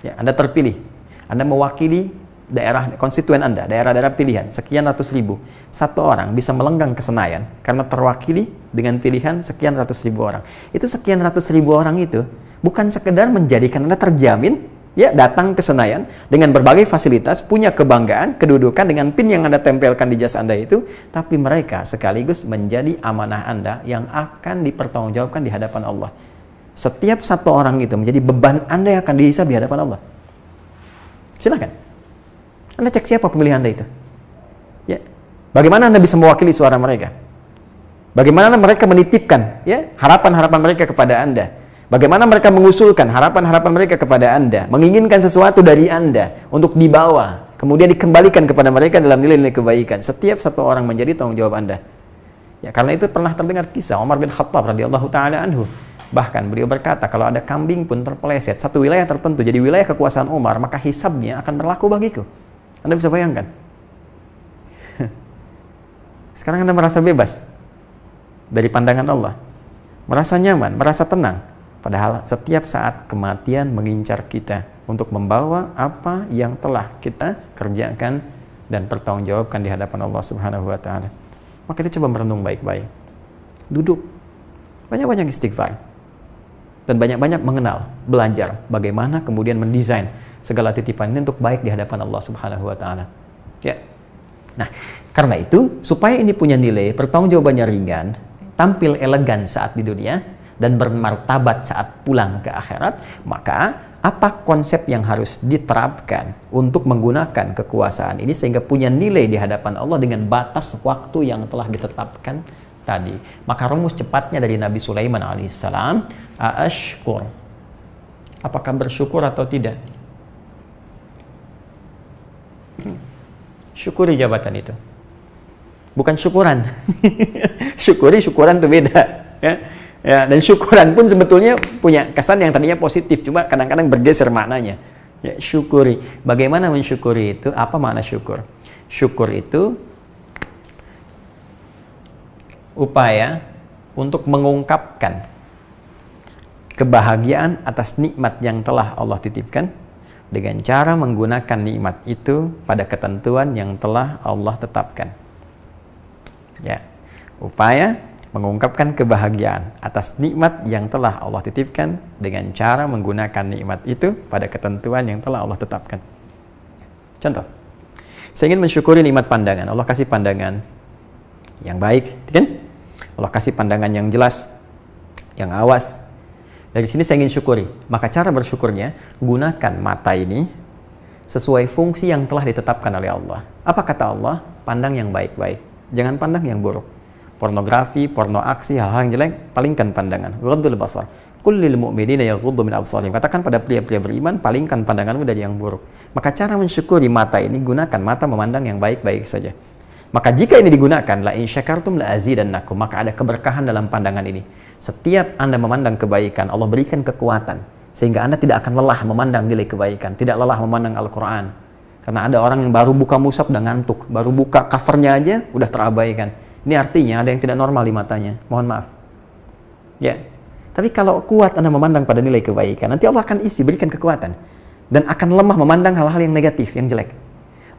Ya, Anda terpilih. Anda mewakili daerah konstituen Anda, daerah-daerah pilihan sekian ratus ribu. Satu orang bisa melenggang ke Senayan karena terwakili dengan pilihan sekian ratus ribu orang. Itu sekian ratus ribu orang itu bukan sekedar menjadikan Anda terjamin ya datang ke Senayan dengan berbagai fasilitas, punya kebanggaan, kedudukan dengan PIN yang Anda tempelkan di jas Anda itu, tapi mereka sekaligus menjadi amanah Anda yang akan dipertanggungjawabkan di hadapan Allah. Setiap satu orang itu menjadi beban Anda yang akan dihisab di hadapan Allah. Silakan. Anda cek siapa pemilih Anda itu. Ya. Bagaimana Anda bisa mewakili suara mereka? Bagaimana mereka menitipkan ya harapan-harapan mereka kepada Anda? Bagaimana mereka mengusulkan harapan-harapan mereka kepada Anda, menginginkan sesuatu dari Anda untuk dibawa, kemudian dikembalikan kepada mereka dalam nilai-nilai kebaikan. Setiap satu orang menjadi tanggung jawab Anda. Ya, karena itu pernah terdengar kisah Umar bin Khattab radhiyallahu taala anhu. Bahkan beliau berkata, kalau ada kambing pun terpeleset satu wilayah tertentu jadi wilayah kekuasaan Umar, maka hisabnya akan berlaku bagiku. Anda bisa bayangkan? Sekarang Anda merasa bebas dari pandangan Allah, merasa nyaman, merasa tenang. Padahal setiap saat kematian mengincar kita untuk membawa apa yang telah kita kerjakan dan pertanggungjawabkan di hadapan Allah Subhanahu wa taala. Maka kita coba merenung baik-baik. Duduk, banyak-banyak istighfar. Dan banyak-banyak mengenal, belajar bagaimana kemudian mendesain segala titipan ini untuk baik di hadapan Allah Subhanahu wa taala. Ya. Nah, karena itu supaya ini punya nilai, pertanggungjawabannya ringan, tampil elegan saat di dunia dan bermartabat saat pulang ke akhirat, maka apa konsep yang harus diterapkan untuk menggunakan kekuasaan ini sehingga punya nilai di hadapan Allah dengan batas waktu yang telah ditetapkan tadi. Maka rumus cepatnya dari Nabi Sulaiman alaihissalam, ashkur, apakah bersyukur atau tidak? Syukuri jabatan itu, bukan syukuran. Syukuran itu beda, ya. Ya, dan syukuran pun sebetulnya punya kesan yang tadinya positif, cuma kadang-kadang bergeser maknanya. Ya, syukuri. Bagaimana mensyukuri itu? Apa makna syukur? Syukur itu upaya untuk mengungkapkan kebahagiaan atas nikmat yang telah Allah titipkan dengan cara menggunakan nikmat itu pada ketentuan yang telah Allah tetapkan. Ya, upaya mengungkapkan kebahagiaan atas nikmat yang telah Allah titipkan dengan cara menggunakan nikmat itu pada ketentuan yang telah Allah tetapkan. Contoh, saya ingin mensyukuri nikmat pandangan. Allah kasih pandangan yang baik, kan? Allah kasih pandangan yang jelas, yang awas. Dari sini saya ingin syukuri. Maka cara bersyukurnya, gunakan mata ini sesuai fungsi yang telah ditetapkan oleh Allah. Apa kata Allah? Pandang yang baik-baik, jangan pandang yang buruk. Pornografi, porno aksi, hal-hal yang jelek, palingkan pandangan. Ghaddul basar. Qul lil mu'minina yaghuddu min absarihim. Katakan pada pria-pria beriman, palingkan pandanganmu dari yang buruk. Maka cara mensyukuri mata ini, gunakan mata memandang yang baik-baik saja. Maka jika ini digunakan, la in syakartum la azidannakum, maka ada keberkahan dalam pandangan ini. Setiap Anda memandang kebaikan, Allah berikan kekuatan sehingga Anda tidak akan lelah memandang nilai kebaikan, tidak lelah memandang Al-Qur'an. Karena ada orang yang baru buka mushaf udah ngantuk, baru buka covernya aja udah terabaikan. Ini artinya ada yang tidak normal di matanya. Mohon maaf. Ya. Tapi kalau kuat Anda memandang pada nilai kebaikan, nanti Allah akan isi, berikan kekuatan. Dan akan lemah memandang hal-hal yang negatif, yang jelek.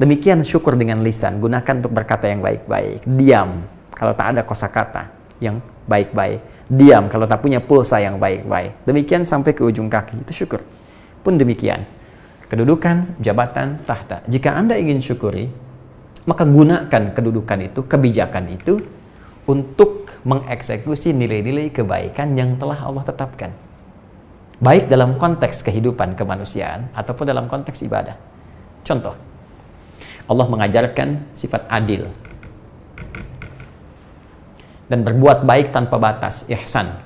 Demikian syukur dengan lisan. Gunakan untuk berkata yang baik-baik. Diam kalau tak ada kosakata yang baik-baik. Diam kalau tak punya pulsa yang baik-baik. Demikian sampai ke ujung kaki. Itu syukur. Pun demikian. Kedudukan, jabatan, tahta. Jika Anda ingin syukuri, maka gunakan kedudukan itu, kebijakan itu untuk mengeksekusi nilai-nilai kebaikan yang telah Allah tetapkan. Baik dalam konteks kehidupan kemanusiaan ataupun dalam konteks ibadah. Contoh, Allah mengajarkan sifat adil dan berbuat baik tanpa batas, ihsan.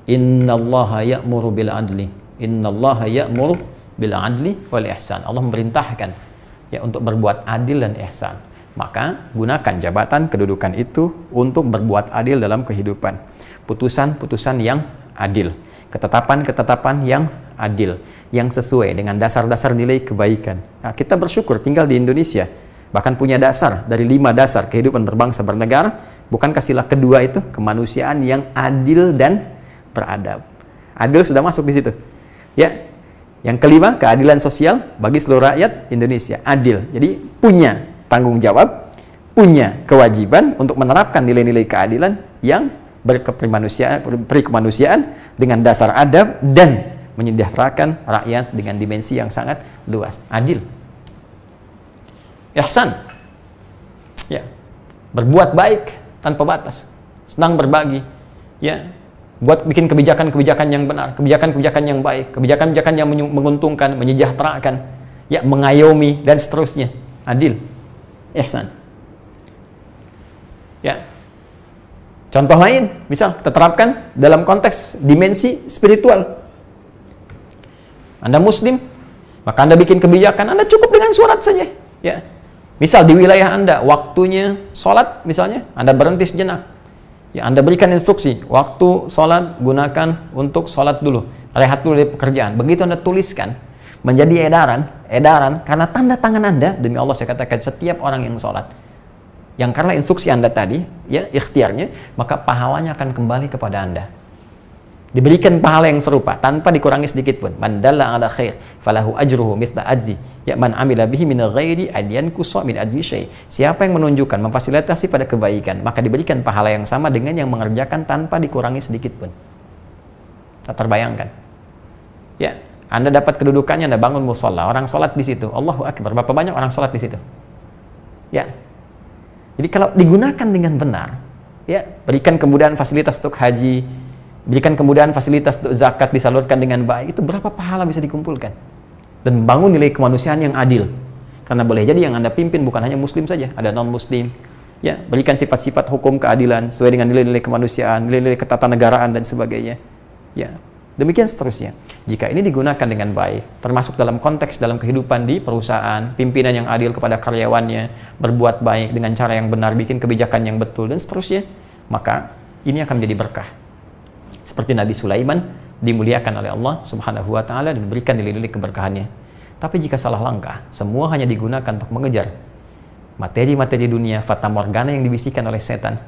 Innallaha ya'muru bil adli. Innallaha ya'muru bil adli wal ihsan. Allah memerintahkan ya untuk berbuat adil dan ihsan. Maka gunakan jabatan kedudukan itu untuk berbuat adil dalam kehidupan. Putusan-putusan yang adil, ketetapan-ketetapan yang adil, yang sesuai dengan dasar-dasar nilai kebaikan. Nah, kita bersyukur tinggal di Indonesia, bahkan punya dasar dari 5 dasar kehidupan berbangsa bernegara. Bukankah sila kedua itu kemanusiaan yang adil dan beradab? Adil sudah masuk di situ. Ya. Yang kelima, keadilan sosial bagi seluruh rakyat Indonesia. Adil. Jadi punya tanggung jawab, punya kewajiban untuk menerapkan nilai-nilai keadilan yang berkemanusiaan dengan dasar adab dan menyejahterakan rakyat dengan dimensi yang sangat luas. Adil. Ihsan. Ya. Berbuat baik tanpa batas. Senang berbagi. Ya. Buat bikin kebijakan-kebijakan yang benar, kebijakan-kebijakan yang baik, kebijakan-kebijakan yang menguntungkan, menyejahterakan, ya, mengayomi dan seterusnya. Adil, ihsan. Ya. Contoh lain, misal kita terapkan dalam konteks dimensi spiritual. Anda Muslim, maka Anda bikin kebijakan, Anda cukup dengan sholat saja. Ya. Misal di wilayah Anda, waktunya sholat misalnya, Anda berhenti sejenak. Ya, Anda berikan instruksi, waktu sholat gunakan untuk sholat dulu, rehat dulu dari pekerjaan. Begitu Anda tuliskan, menjadi edaran, karena tanda tangan Anda, demi Allah saya katakan, setiap orang yang sholat, yang karena instruksi Anda tadi, ya ikhtiarnya, maka pahalanya akan kembali kepada Anda. Diberikan pahala yang serupa tanpa dikurangi sedikit pun. Man dalla ala khair falahu ajruhu mithla ajri ya man amila bihi min ghairi adyan qusa min ajri syai. Siapa yang menunjukkan, memfasilitasi pada kebaikan, maka diberikan pahala yang sama dengan yang mengerjakan tanpa dikurangi sedikit pun. Tak terbayangkan. Ya, Anda dapat kedudukannya, Anda bangun musholla, orang sholat di situ. Allahu akbar. Berapa banyak orang sholat di situ? Ya. Jadi kalau digunakan dengan benar, ya, berikan kemudahan fasilitas untuk haji, berikan kemudahan fasilitas untuk zakat disalurkan dengan baik, itu berapa pahala bisa dikumpulkan. Dan membangun nilai kemanusiaan yang adil. Karena boleh jadi yang Anda pimpin bukan hanya Muslim saja, ada non-Muslim. Ya, berikan sifat-sifat hukum keadilan sesuai dengan nilai-nilai kemanusiaan, nilai-nilai ketatanegaraan dan sebagainya. Ya, demikian seterusnya. Jika ini digunakan dengan baik, termasuk dalam konteks dalam kehidupan di perusahaan, pimpinan yang adil kepada karyawannya, berbuat baik dengan cara yang benar, bikin kebijakan yang betul dan seterusnya, maka ini akan menjadi berkah. Seperti Nabi Sulaiman dimuliakan oleh Allah Subhanahu wa taala dan diberikan nilai-nilai keberkahannya. Tapi jika salah langkah, semua hanya digunakan untuk mengejar materi-materi dunia, fata morgana yang dibisikkan oleh setan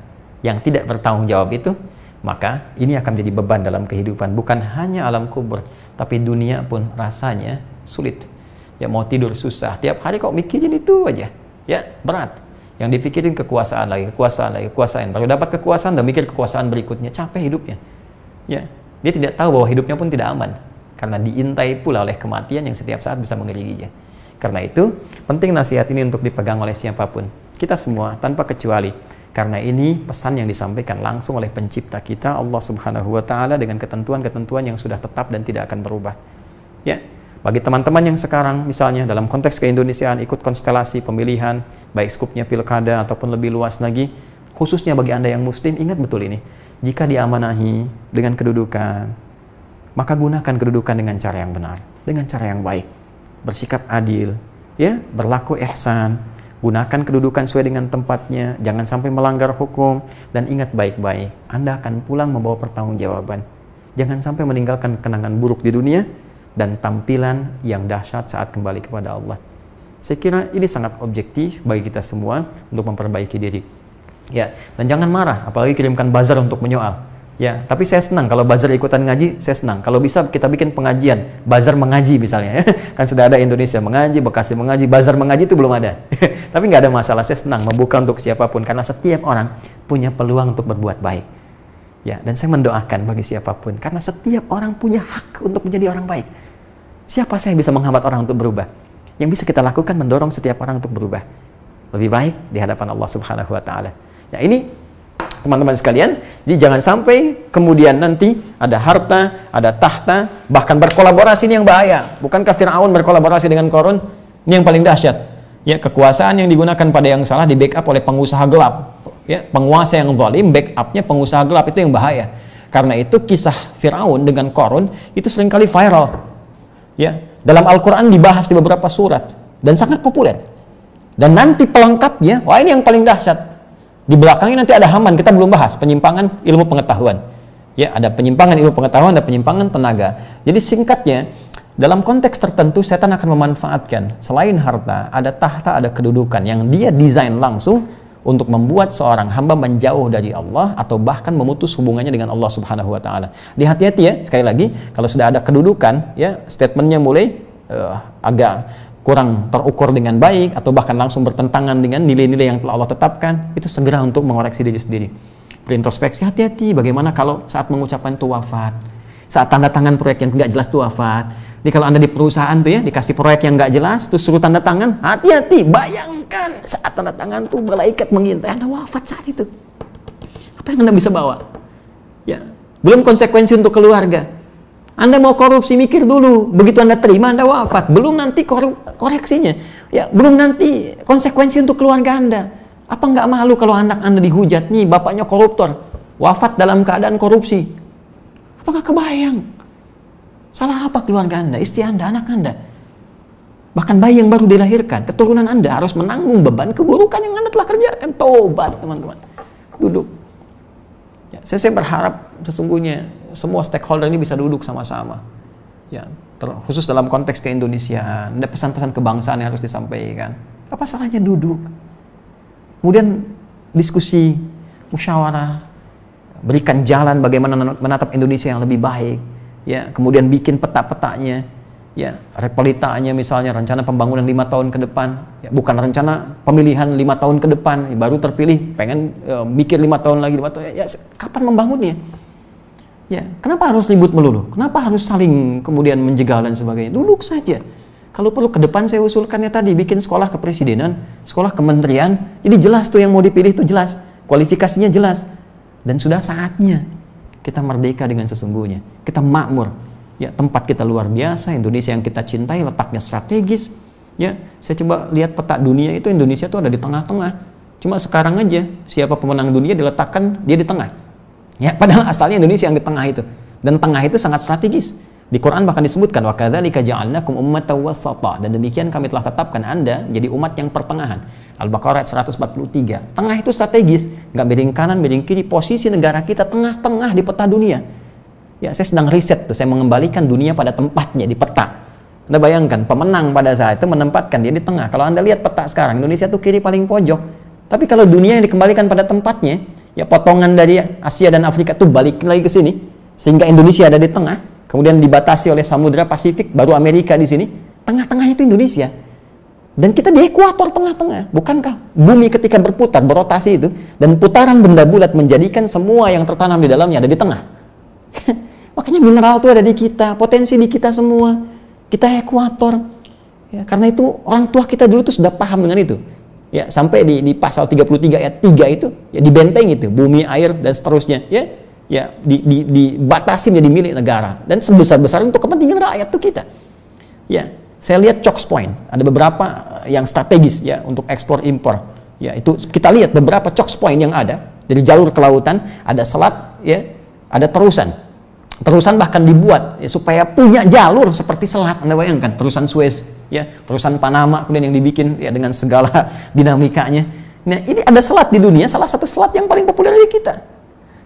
yang tidak bertanggung jawab itu, maka ini akan menjadi beban dalam kehidupan. Bukan hanya alam kubur, tapi dunia pun rasanya sulit. Ya, mau tidur susah, tiap hari kok mikirin itu aja. Ya, berat. Yang dipikirin kekuasaan lagi, kekuasaan. Baru dapat kekuasaan dan mikir kekuasaan berikutnya, capek hidupnya. Ya, dia tidak tahu bahwa hidupnya pun tidak aman karena diintai pula oleh kematian yang setiap saat bisa mengelilinginya. Karena itu penting nasihat ini untuk dipegang oleh siapapun, kita semua tanpa kecuali, karena ini pesan yang disampaikan langsung oleh pencipta kita Allah Subhanahu wa taala dengan ketentuan-ketentuan yang sudah tetap dan tidak akan berubah. Ya, bagi teman-teman yang sekarang misalnya dalam konteks keindonesiaan ikut konstelasi pemilihan, baik skupnya pilkada ataupun lebih luas lagi, khususnya bagi Anda yang Muslim, ingat betul ini. Jika diamanahi dengan kedudukan, maka gunakan kedudukan dengan cara yang benar, dengan cara yang baik, bersikap adil, ya, berlaku ihsan, gunakan kedudukan sesuai dengan tempatnya, jangan sampai melanggar hukum, dan ingat baik-baik, Anda akan pulang membawa pertanggungjawaban. Jangan sampai meninggalkan kenangan buruk di dunia dan tampilan yang dahsyat saat kembali kepada Allah. Saya kira ini sangat objektif bagi kita semua untuk memperbaiki diri. Ya, dan jangan marah, apalagi kirimkan buzzer untuk menyoal. Ya, tapi saya senang kalau buzzer ikutan ngaji, saya senang. Kalau bisa kita bikin pengajian, buzzer mengaji misalnya. Kan sudah ada Indonesia mengaji, Bekasi mengaji, buzzer mengaji itu belum ada. Tapi nggak ada masalah, saya senang membuka untuk siapapun karena setiap orang punya peluang untuk berbuat baik. Ya, dan saya mendoakan bagi siapapun karena setiap orang punya hak untuk menjadi orang baik. Siapa saya bisa menghambat orang untuk berubah? Yang bisa kita lakukan mendorong setiap orang untuk berubah lebih baik di hadapan Allah Subhanahu wa taala. Ya, ini teman-teman sekalian, jadi jangan sampai kemudian nanti ada harta, ada tahta, bahkan berkolaborasi ini yang bahaya. Bukankah Fir'aun berkolaborasi dengan Qarun? Ini yang paling dahsyat. Ya, kekuasaan yang digunakan pada yang salah di backup oleh pengusaha gelap. Ya, penguasa yang zalim, backupnya pengusaha gelap, itu yang bahaya. Karena itu kisah Fir'aun dengan Qarun itu seringkali viral. Ya, dalam Al-Quran dibahas di beberapa surat dan sangat populer. Dan nanti pelengkapnya, wah ini yang paling dahsyat. Di belakangnya nanti ada Haman, kita belum bahas penyimpangan ilmu pengetahuan. Ya, ada penyimpangan ilmu pengetahuan, ada penyimpangan tenaga. Jadi singkatnya, dalam konteks tertentu setan akan memanfaatkan selain harta, ada tahta, ada kedudukan yang dia desain langsung untuk membuat seorang hamba menjauh dari Allah atau bahkan memutus hubungannya dengan Allah Subhanahu wa taala. Hati-hati ya, sekali lagi, kalau sudah ada kedudukan, ya statementnya mulai agak kurang terukur dengan baik atau bahkan langsung bertentangan dengan nilai-nilai yang telah Allah tetapkan, itu segera untuk mengoreksi diri sendiri. Berintrospeksi, hati-hati bagaimana kalau saat mengucapkan itu wafat, saat tanda tangan proyek yang nggak jelas itu wafat. Jadi kalau Anda di perusahaan tuh ya, dikasih proyek yang nggak jelas, terus suruh tanda tangan, hati-hati, bayangkan saat tanda tangan tuh malaikat mengintai Anda wafat saat itu. Apa yang Anda bisa bawa? Ya, belum konsekuensi untuk keluarga. Anda mau korupsi, mikir dulu. Begitu Anda terima, Anda wafat. Belum nanti koreksinya. Ya, belum nanti konsekuensi untuk keluarga Anda. Apa nggak malu kalau anak Anda dihujat? Nih, bapaknya koruptor. wafat dalam keadaan korupsi. Apakah kebayang? Salah apa keluarga Anda, istri Anda, anak Anda? Bahkan bayi yang baru dilahirkan, keturunan Anda harus menanggung beban keburukan yang Anda telah kerjakan. Tobat, teman-teman. Duduk. Ya, saya berharap sesungguhnya semua stakeholder ini bisa duduk sama-sama. Ya, khusus dalam konteks ke-Indonesiaan, ada pesan-pesan kebangsaan yang harus disampaikan. Apa salahnya duduk? Kemudian diskusi, musyawarah, berikan jalan bagaimana menatap Indonesia yang lebih baik. Ya, kemudian bikin peta-petanya, ya, repolitanya misalnya, rencana pembangunan 5 tahun ke depan, ya, bukan rencana pemilihan 5 tahun ke depan, ya, baru terpilih, pengen mikir 5 tahun lagi, 5 tahun, ya, kapan membangunnya? Ya, kenapa harus ribut melulu? Kenapa harus saling kemudian menjegal dan sebagainya? Duduk saja. Kalau perlu ke depan saya usulkannya tadi, bikin sekolah kepresidenan, sekolah kementerian, jadi jelas tuh yang mau dipilih itu jelas, kualifikasinya jelas, dan sudah saatnya kita merdeka dengan sesungguhnya, kita makmur. Ya, tempat kita luar biasa, Indonesia yang kita cintai, letaknya strategis. Ya, saya coba lihat peta dunia itu, Indonesia itu ada di tengah-tengah. Cuma sekarang aja siapa pemenang dunia diletakkan dia di tengah. Ya, padahal asalnya Indonesia yang di tengah itu. Dan tengah itu sangat strategis. Di Quran bahkan disebutkan wa kadzalika ja'alnakum ummatan wasata, dan demikian kami telah tetapkan Anda jadi umat yang pertengahan. Al-Baqarah ayat 143. Tengah itu strategis, nggak miring kanan, miring kiri. Posisi negara kita tengah-tengah di peta dunia. Ya, saya sedang riset tuh, saya mengembalikan dunia pada tempatnya di peta. Anda bayangkan, pemenang pada saat itu menempatkan dia di tengah. Kalau Anda lihat peta sekarang, Indonesia tuh kiri paling pojok. Tapi kalau dunia yang dikembalikan pada tempatnya, ya potongan dari Asia dan Afrika tuh balik lagi ke sini, sehingga Indonesia ada di tengah, kemudian dibatasi oleh Samudra Pasifik, baru Amerika di sini. Tengah-tengah itu Indonesia. Dan kita di ekuator tengah-tengah. Bukankah bumi ketika berputar, berotasi itu, dan putaran benda bulat menjadikan semua yang tertanam di dalamnya ada di tengah. Makanya mineral itu ada di kita, potensi di kita semua. Kita ekuator. Ya, karena itu orang tua kita dulu tuh sudah paham dengan itu. Ya, sampai di pasal 33 ayat 3 itu, ya dibenteng itu, bumi, air, dan seterusnya. Ya, dibatasi menjadi milik negara. Dan sebesar-besar untuk kepentingan rakyat itu kita. Ya, saya lihat chokes point, ada beberapa yang strategis ya untuk ekspor impor. Ya, itu kita lihat beberapa chokes point yang ada dari jalur kelautan, ada selat, ya, ada terusan. Terusan bahkan dibuat ya, supaya punya jalur seperti selat. Anda bayangkan terusan Suez, ya, terusan Panama kemudian yang dibikin ya dengan segala dinamikanya. Nah, ini ada selat di dunia, salah satu selat yang paling populer di kita.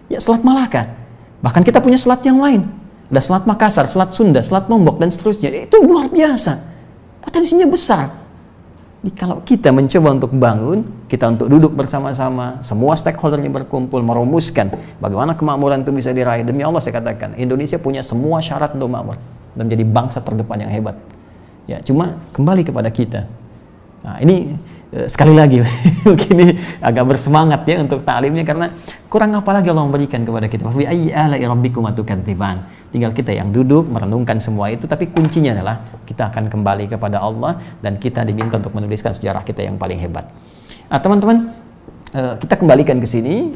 Ya, Selat Malaka. Bahkan kita punya selat yang lain. Ada Selat Makassar, Selat Sunda, Selat Lombok, dan seterusnya. Itu luar biasa. Potensinya besar. Jadi, kalau kita mencoba untuk bangun, kita untuk duduk bersama-sama, semua stakeholdernya berkumpul, merumuskan bagaimana kemakmuran itu bisa diraih. Demi Allah saya katakan, Indonesia punya semua syarat untuk makmur dan menjadi bangsa terdepan yang hebat. Ya, cuma kembali kepada kita. Nah, ini sekali lagi mungkin ini agak bersemangat ya untuk taklimnya, karena kurang apa lagi Allah memberikan kepada kita. Fa bi ayyi ala'i rabbikuma tukadziban. Tinggal kita yang duduk merenungkan semua itu, tapi kuncinya adalah kita akan kembali kepada Allah dan kita diminta untuk menuliskan sejarah kita yang paling hebat. Nah, teman-teman, kita kembalikan ke sini.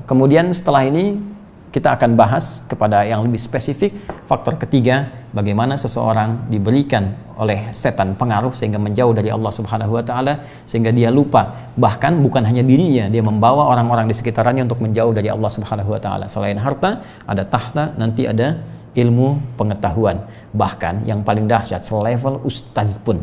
Kemudian setelah ini kita akan bahas kepada yang lebih spesifik. Faktor ketiga, bagaimana seseorang diberikan oleh setan pengaruh sehingga menjauh dari Allah Subhanahu wa taala, sehingga dia lupa, bahkan bukan hanya dirinya, dia membawa orang-orang di sekitarnya untuk menjauh dari Allah Subhanahu wa taala. Selain harta, ada tahta, nanti ada ilmu pengetahuan. Bahkan yang paling dahsyat, selevel ustadz pun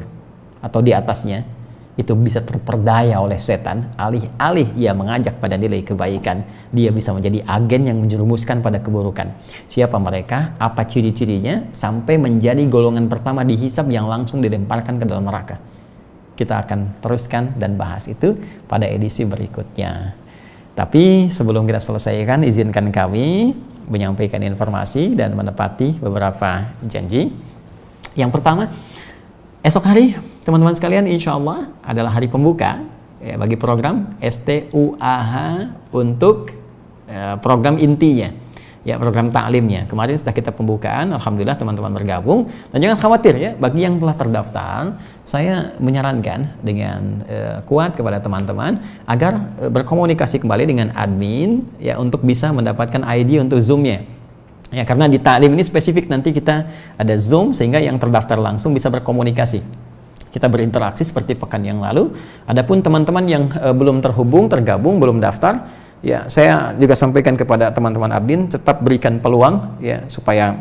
atau di atasnya itu bisa terperdaya oleh setan. Alih-alih ia mengajak pada nilai kebaikan, dia bisa menjadi agen yang menjerumuskan pada keburukan. Siapa mereka? Apa ciri-cirinya? Sampai menjadi golongan pertama dihisab yang langsung dilemparkan ke dalam neraka. Kita akan teruskan dan bahas itu pada edisi berikutnya. Tapi sebelum kita selesaikan, izinkan kami menyampaikan informasi dan menepati beberapa janji. Yang pertama, esok hari teman-teman sekalian, insya Allah adalah hari pembuka ya, bagi program STUAH untuk program intinya, ya, program taklimnya. Kemarin sudah kita pembukaan, alhamdulillah teman-teman bergabung. Dan jangan khawatir ya, bagi yang telah terdaftar, saya menyarankan dengan kuat kepada teman-teman agar berkomunikasi kembali dengan admin ya, untuk bisa mendapatkan ID untuk Zoom-nya. Ya, karena di taklim ini spesifik, nanti kita ada Zoom sehingga yang terdaftar langsung bisa berkomunikasi. Kita berinteraksi seperti pekan yang lalu. Adapun teman-teman yang belum terhubung, tergabung, belum daftar, ya saya juga sampaikan kepada teman-teman admin, tetap berikan peluang ya supaya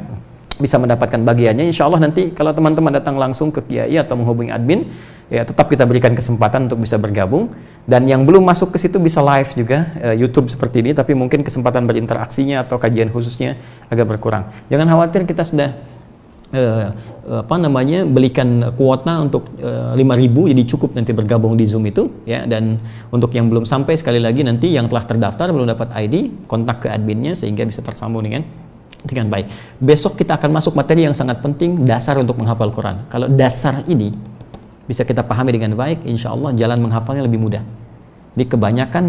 bisa mendapatkan bagiannya. Insya Allah nanti kalau teman-teman datang langsung ke Kiai atau menghubungi admin, ya tetap kita berikan kesempatan untuk bisa bergabung. Dan yang belum masuk ke situ bisa live juga, YouTube seperti ini, tapi mungkin kesempatan berinteraksinya atau kajian khususnya agak berkurang. Jangan khawatir, kita sudah belikan kuota untuk 5.000, jadi cukup nanti bergabung di Zoom itu ya. Dan untuk yang belum sampai, sekali lagi nanti yang telah terdaftar belum dapat ID, kontak ke adminnya sehingga bisa tersambung dengan baik. Besok kita akan masuk materi yang sangat penting, dasar untuk menghafal Quran. Kalau dasar ini bisa kita pahami dengan baik, insya Allah jalan menghafalnya lebih mudah. Jadi kebanyakan,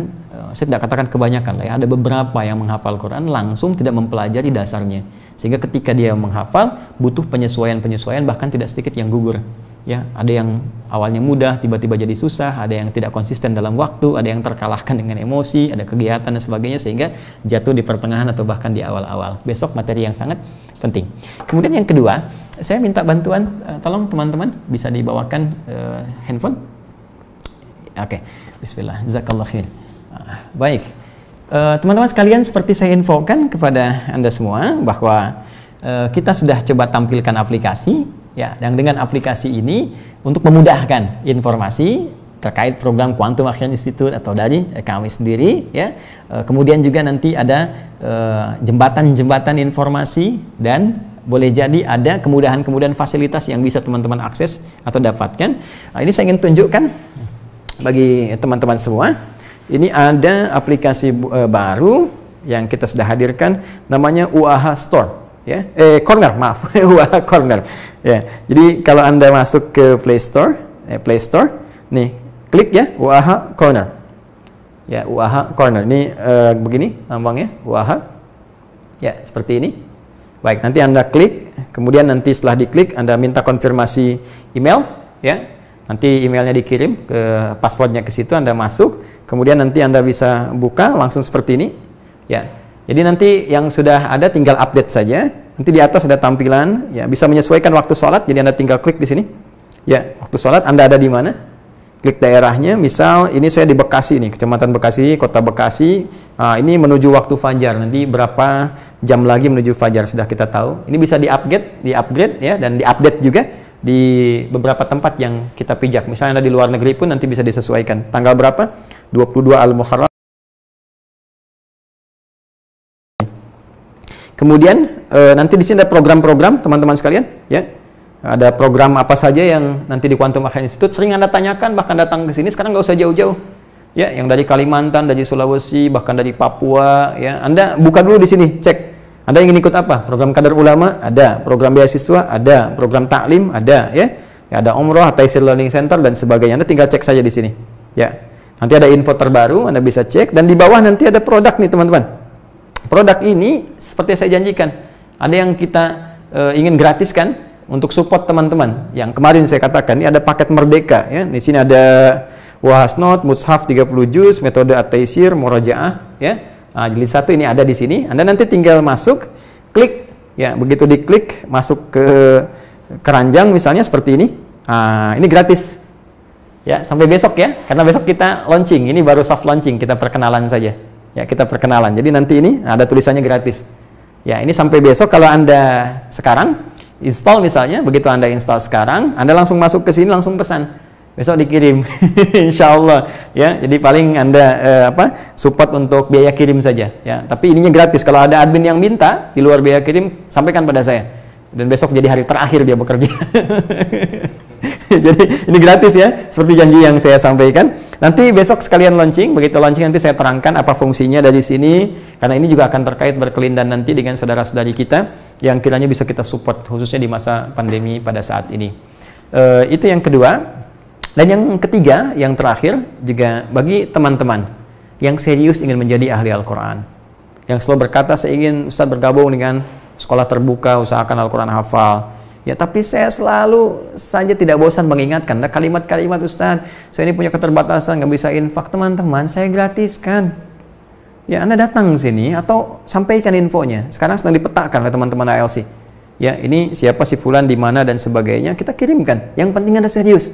saya tidak katakan kebanyakan lah ya, ada beberapa yang menghafal Quran langsung tidak mempelajari dasarnya, sehingga ketika dia menghafal butuh penyesuaian, bahkan tidak sedikit yang gugur. Ya, ada yang awalnya mudah, tiba-tiba jadi susah, ada yang tidak konsisten dalam waktu, ada yang terkalahkan dengan emosi, ada kegiatan dan sebagainya, sehingga jatuh di pertengahan atau bahkan di awal-awal. Besok materi yang sangat penting. Kemudian yang kedua, saya minta bantuan, tolong teman-teman bisa dibawakan handphone. Oke, bismillah, jazakallah khair. Baik, teman-teman sekalian, seperti saya infokan kepada Anda semua bahwa kita sudah coba tampilkan aplikasi ya, dan dengan aplikasi ini untuk memudahkan informasi terkait program Quantum Akhir Institute atau dari kami sendiri ya. Kemudian juga nanti ada jembatan-jembatan informasi, dan boleh jadi ada kemudahan-kemudahan fasilitas yang bisa teman-teman akses atau dapatkan. Nah, ini saya ingin tunjukkan bagi teman-teman semua. Ini ada aplikasi baru yang kita sudah hadirkan, namanya UAH Store ya, Corner, maaf, UAH Corner ya. Jadi kalau Anda masuk ke Play Store, nih klik ya UAH Corner ya, UAH Corner ini begini lambangnya UAH ya, seperti ini. Baik, nanti Anda klik, kemudian nanti setelah diklik Anda minta konfirmasi email ya. Nanti emailnya dikirim, ke passwordnya ke situ, Anda masuk, kemudian nanti Anda bisa buka langsung seperti ini ya. Jadi nanti yang sudah ada tinggal update saja. Nanti di atas ada tampilan ya, bisa menyesuaikan waktu sholat, jadi Anda tinggal klik di sini ya, waktu sholat Anda ada di mana, klik daerahnya. Misal ini saya di Bekasi nih, Kecamatan Bekasi, Kota Bekasi. Nah, ini menuju waktu fajar, nanti berapa jam lagi menuju fajar sudah kita tahu. Ini bisa di-upgrade ya, dan di-update juga di beberapa tempat yang kita pijak. Misalnya Anda di luar negeri pun nanti bisa disesuaikan. Tanggal berapa? 22 Al-Muharram. Kemudian nanti di sini ada program-program teman-teman sekalian ya. Ada program apa saja yang nanti di Quantum Akhir Institute sering Anda tanyakan, bahkan datang ke sini sekarang nggak usah jauh-jauh. Ya, yang dari Kalimantan, dari Sulawesi, bahkan dari Papua ya. Anda buka dulu di sini, cek. Anda ingin ikut apa? Program Kadar Ulama ada, program beasiswa ada, program taklim ada ya. Ya, ada umroh, Taisir Learning Center dan sebagainya. Anda tinggal cek saja di sini. Ya. Nanti ada info terbaru, Anda bisa cek, dan di bawah nanti ada produk nih, teman-teman. Produk ini seperti saya janjikan, ada yang kita ingin gratiskan untuk support teman-teman. Yang kemarin saya katakan, ini ada paket Merdeka ya. Di sini ada Wahasnot, Mushaf 30 juz, metode At-Taisir, Murajaah ya. Nah, jilid 1 ini ada di sini. Anda nanti tinggal masuk, klik ya, begitu diklik masuk ke keranjang misalnya seperti ini. Nah, ini gratis. Ya, sampai besok ya. Karena besok kita launching. Ini baru soft launching, kita perkenalan saja. Ya, kita perkenalan. Jadi nanti ini ada tulisannya gratis. Ya, ini sampai besok. Kalau Anda sekarang install misalnya, begitu Anda install sekarang, Anda langsung masuk ke sini, langsung pesan. Besok dikirim, insya Allah ya. Jadi paling Anda support untuk biaya kirim saja ya. Tapi ininya gratis. Kalau ada admin yang minta di luar biaya kirim, sampaikan pada saya. Dan besok jadi hari terakhir dia bekerja. Jadi ini gratis ya, seperti janji yang saya sampaikan. Nanti besok sekalian launching. Begitu launching nanti saya terangkan apa fungsinya dari sini. Karena ini juga akan terkait berkelindan nanti dengan saudara-saudari kita yang kiranya bisa kita support, khususnya di masa pandemi pada saat ini. Itu yang kedua. Dan yang ketiga, yang terakhir juga bagi teman-teman yang serius ingin menjadi ahli Al-Quran, yang selalu berkata, saya ingin Ustaz bergabung dengan sekolah terbuka, usahakan Al-Quran hafal ya, tapi saya selalu saja tidak bosan mengingatkan ada kalimat-kalimat, Ustaz saya ini punya keterbatasan, nggak bisa infak. Teman-teman, saya gratiskan ya, Anda datang sini atau sampaikan infonya. Sekarang sedang dipetakan oleh teman-teman ALC ya, ini siapa si fulan di mana dan sebagainya, kita kirimkan. Yang penting Anda serius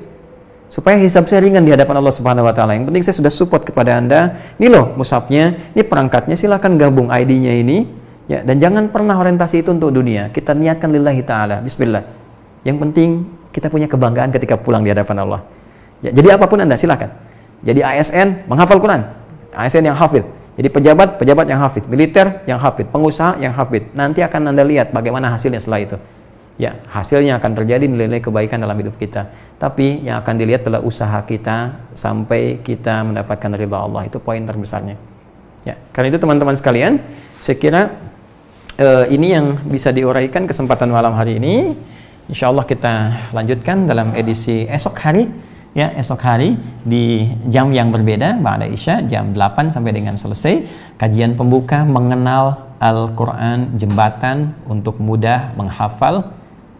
supaya hisab saya ringan di hadapan Allah Subhanahu wa taala. Yang penting saya sudah support kepada Anda. Ini loh mushafnya, ini perangkatnya, silakan gabung ID-nya ini ya, dan jangan pernah orientasi itu untuk dunia. Kita niatkan lillahi taala. Bismillah. Yang penting kita punya kebanggaan ketika pulang di hadapan Allah. Ya, jadi apapun Anda silakan. Jadi ASN menghafal Quran. ASN yang hafid. Jadi pejabat yang hafid, militer yang hafid, pengusaha yang hafid. Nanti akan Anda lihat bagaimana hasilnya setelah itu. Ya, hasilnya akan terjadi nilai-nilai kebaikan dalam hidup kita. Tapi yang akan dilihat adalah usaha kita sampai kita mendapatkan ridha Allah. Itu poin terbesarnya. Ya, karena itu teman-teman sekalian, saya kira ini yang bisa diuraikan kesempatan malam hari ini. Insya Allah kita lanjutkan dalam edisi esok hari. Ya, esok hari di jam yang berbeda, ba'da Isya, jam 8 sampai dengan selesai. Kajian pembuka mengenal Al-Quran, jembatan untuk mudah menghafal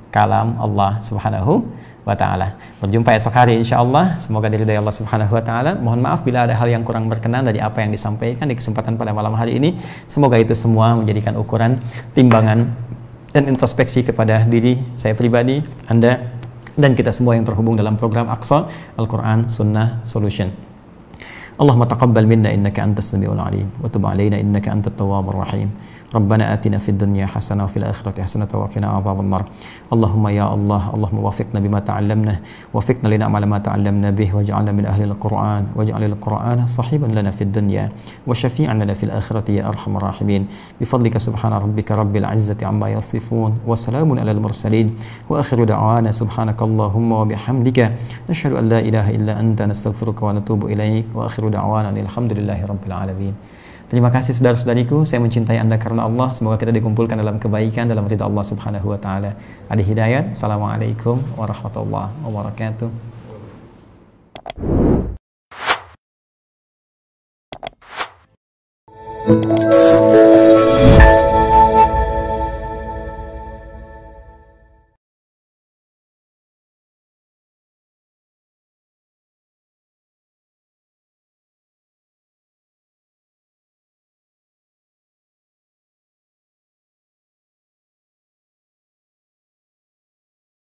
kalam Allah Subhanahu wa ta'ala. Berjumpa esok hari insya Allah. Semoga diridai Allah Subhanahu wa ta'ala. Mohon maaf bila ada hal yang kurang berkenan dari apa yang disampaikan di kesempatan pada malam hari ini. Semoga itu semua menjadikan ukuran, timbangan, dan introspeksi kepada diri saya pribadi, Anda, dan kita semua yang terhubung dalam program Aqsa Al-Quran Sunnah Solution. Allahumma taqabbal minna innaka antas samiul alim wa tub alaina innaka antat tawwabur rahim. Rabbana atina fid dunya hasanah wa fil akhirati hasanah wa qina adzaban nar. Allahumma ya Allah, Allahumma wafiqna bima ta'allamna, wafiqna lina'mala ma ta'allamna bih, waj'alna min ahli al-Qur'an, waj'alil Qur'ana sahiban lana fid dunya wa syafi'an lana fil akhirati ya arhamar rahimin. Bi fadlika subhana rabbika rabbil izzati amma yasifun wa salamun alal mursalin wa akhiru da'wana subhanakallahumma wa bihamdika nashhadu an la ilaha illa anta nastaghfiruka wa natubu ilaik wa akhiru da'wana alhamdulillahi rabbil alamin. Terima kasih saudara-saudariku, saya mencintai Anda karena Allah. Semoga kita dikumpulkan dalam kebaikan, dalam ridha Allah Subhanahu wa taala. Adi Hidayat. Assalamualaikum warahmatullahi wabarakatuh.